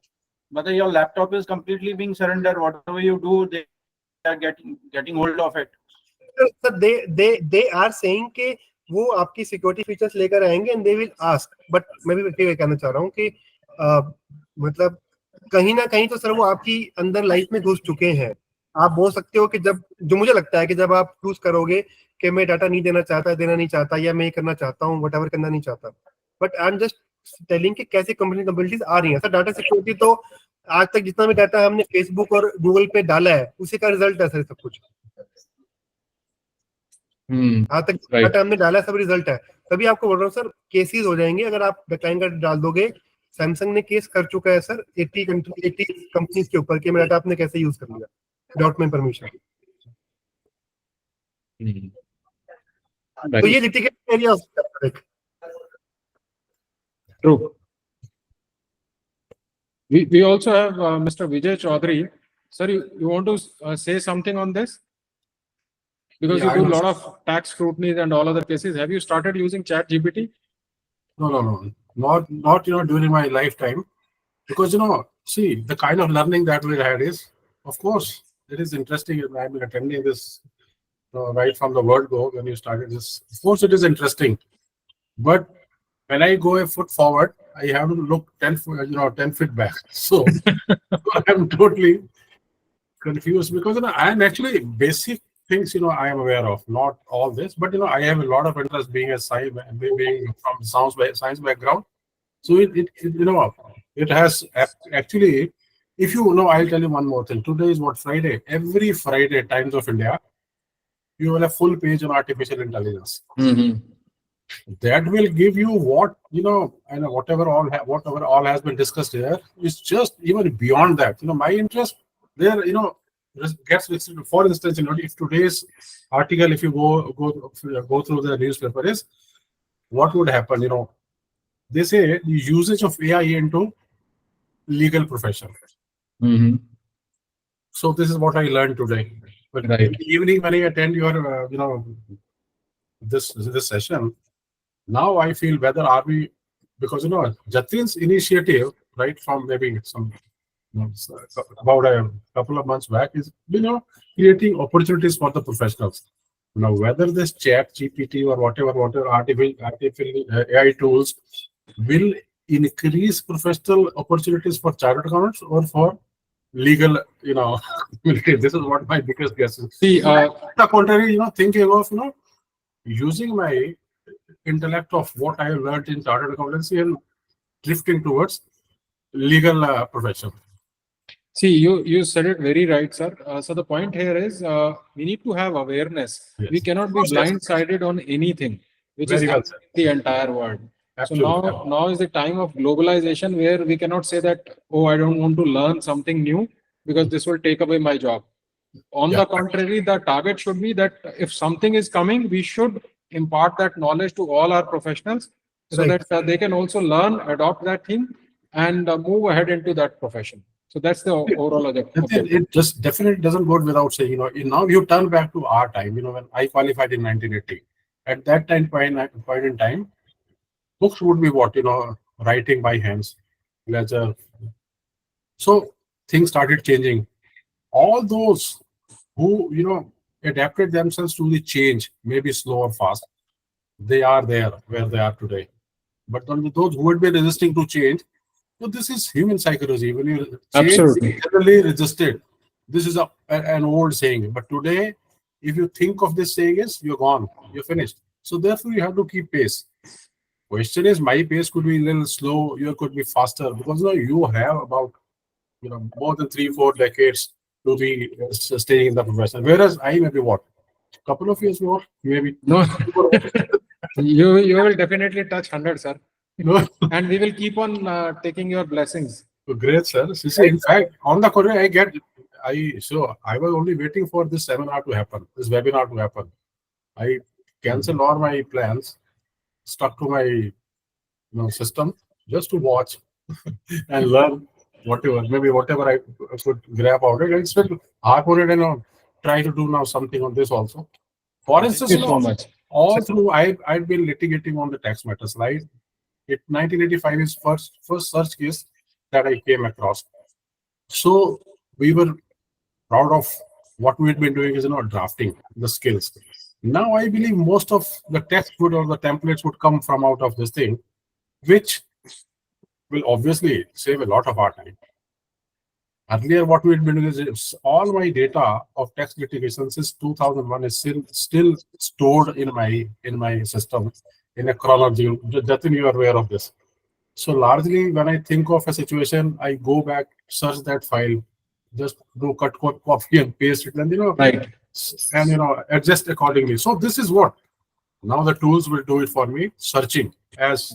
मतलब your laptop is completely being surrender, whatever you do they are getting hold of it. Sir they are saying कि वो आपकी सिक्योरिटी फीचर्स लेकर आएंगे and they will ask, but मैं भी फिर कहना चाह रहा हूँ कि मतलब कहीं ना कहीं तो सर वो आपकी अंदर लाइफ में घुस चुके हैं। आप बोल सकते हो कि जब, जो मुझे लगता है कि जब आप चूज करोगे कि मैं डाटा नहीं देना चाहता, देना नहीं चाहता, या मैं करना चाहता हूँ, व्हाटएवर करना नहीं चाहता, but I am just telling कि कैसे कंपनीज आ रही हैं। सर डाटा सिक्योरिटी तो आज तक जितना भी डाटा हमने फेसबुक और गूगल पे डाला है उसी का रिजल्ट है सर, सब कुछ आज तक डाटा हमने डाला सब रिजल्ट है। तभी आपको बोल रहा हूँ सर, केसेस हो जाएंगे अगर आप डिक्लाइन कर डाल दोगे। सैमसंग ने केस कर चुका है सर 80 कंपनीज के ऊपर कि मेरा डाटा आपने कैसे यूज कर लिया विदाउट माय परमिशन। तो ये लिटिगेशन एरिया हो सकता है। True. We also have Mr. Vijay Chaudhary. Sir, you want to say something on this? Because Yeah, you do a lot of tax scrutiny and all other cases. Have you started using Chat GPT? No. Not during my lifetime. Because see, the kind of learning that we had is, of course, it is interesting. I've been attending this right from the word go when you started this. Of course, it is interesting. But when I go a foot forward, I have to look 10 feet back. So I'm totally confused because I am actually basic things I am aware of, not all this, but I have a lot of interest being a being from science background. So it has actually, if I'll tell you one more thing. Today is what, Friday? Every Friday, Times of India, you will have full page on artificial intelligence. That will give you what and whatever all has been discussed here is just even beyond that. My interest there gets, for instance, if today's article, if you go through the newspaper, is what would happen. They say the usage of AI into legal profession. So this is what I learned today. But Right. in the evening when I attend your this session, now I feel whether are we, because Jatin's initiative, right, from maybe some about a couple of months back, is creating opportunities for the professionals. Whether this Chat GPT or whatever artificial AI tools will increase professional opportunities for chartered accountants or for legal, this is what my biggest guess is. See, the contrary, thinking of using my intellect of what I have learned in chartered accountancy and drifting towards legal profession. See, you said it very right, sir. So the point here is we need to have awareness. Yes. We cannot be Yes. blindsided on anything which Very is well happening in the entire world. Absolutely. So now is the time of globalization where we cannot say that, oh, I don't want to learn something new because this will take away my job. On Yeah. the contrary, the target should be that if something is coming, we should impart that knowledge to all our professionals so Right. that they can also learn, adopt that thing, and move ahead into that profession. So that's the overall And then objective. it just definitely doesn't go without saying, now you turn back to our time, when I qualified in 1980. At that point in time, books would be what, writing by hands, ledger. So things started changing. All those who, adapted themselves to the change, maybe slow or fast, they are there where they are today. But on those who would be resisting to change, so this is human psychology. When you change, Absolutely. generally resisted. This is an old saying. But today, if you think of this saying, you're gone, you're finished. So therefore, you have to keep pace. Question is, my pace could be a little slow, you could be faster, because you have about more than 3-4 decades to be staying in the profession. Whereas I maybe what, couple of years more, maybe. No, you will definitely touch 100, sir. No. And we will keep on taking your blessings. Great, sir. See, in fact, on the contrary, I was only waiting for this seminar to happen, this webinar to happen. I canceled all my plans, stuck to my system just to watch and learn whatever I could grab out of it. And still harp on it and try to do now something on this also. For instance, Thank you so much. all through I've been litigating on the tax matters, right? 1985 is first search case that I came across. So we were proud of what we had been doing is drafting the skills. Now I believe most of the text would or the templates would come from out of this thing, which will obviously save a lot of our time. Earlier, what we had been doing is all my data of tax litigation since 2001 is still stored in my system in a chronology. Jatin, you are aware of this. So largely, when I think of a situation, I go back, search that file, just do cut, copy, and paste it, and Right. and adjust accordingly. So this is what now the tools will do it for me, searching, as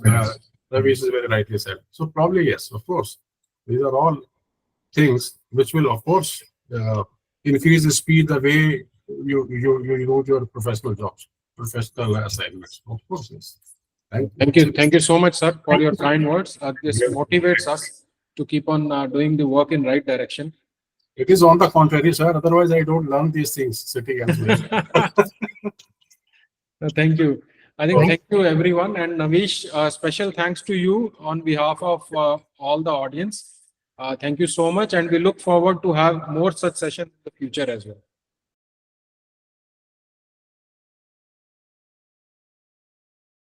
Ravi is very rightly said. So probably yes, of course, these are all things which will, of course, increase the speed the way you do your professional jobs, professional assignments. Of course, yes. Thank you so much, sir, for your kind words. This motivates us to keep on doing the work in right direction. It is on the contrary, sir. Otherwise, I don't learn these things sitting elsewhere. Thank you. I think thank you everyone, and Navish, special thanks to you on behalf of all the audience. Thank you so much, and we look forward to have more such sessions in the future as well.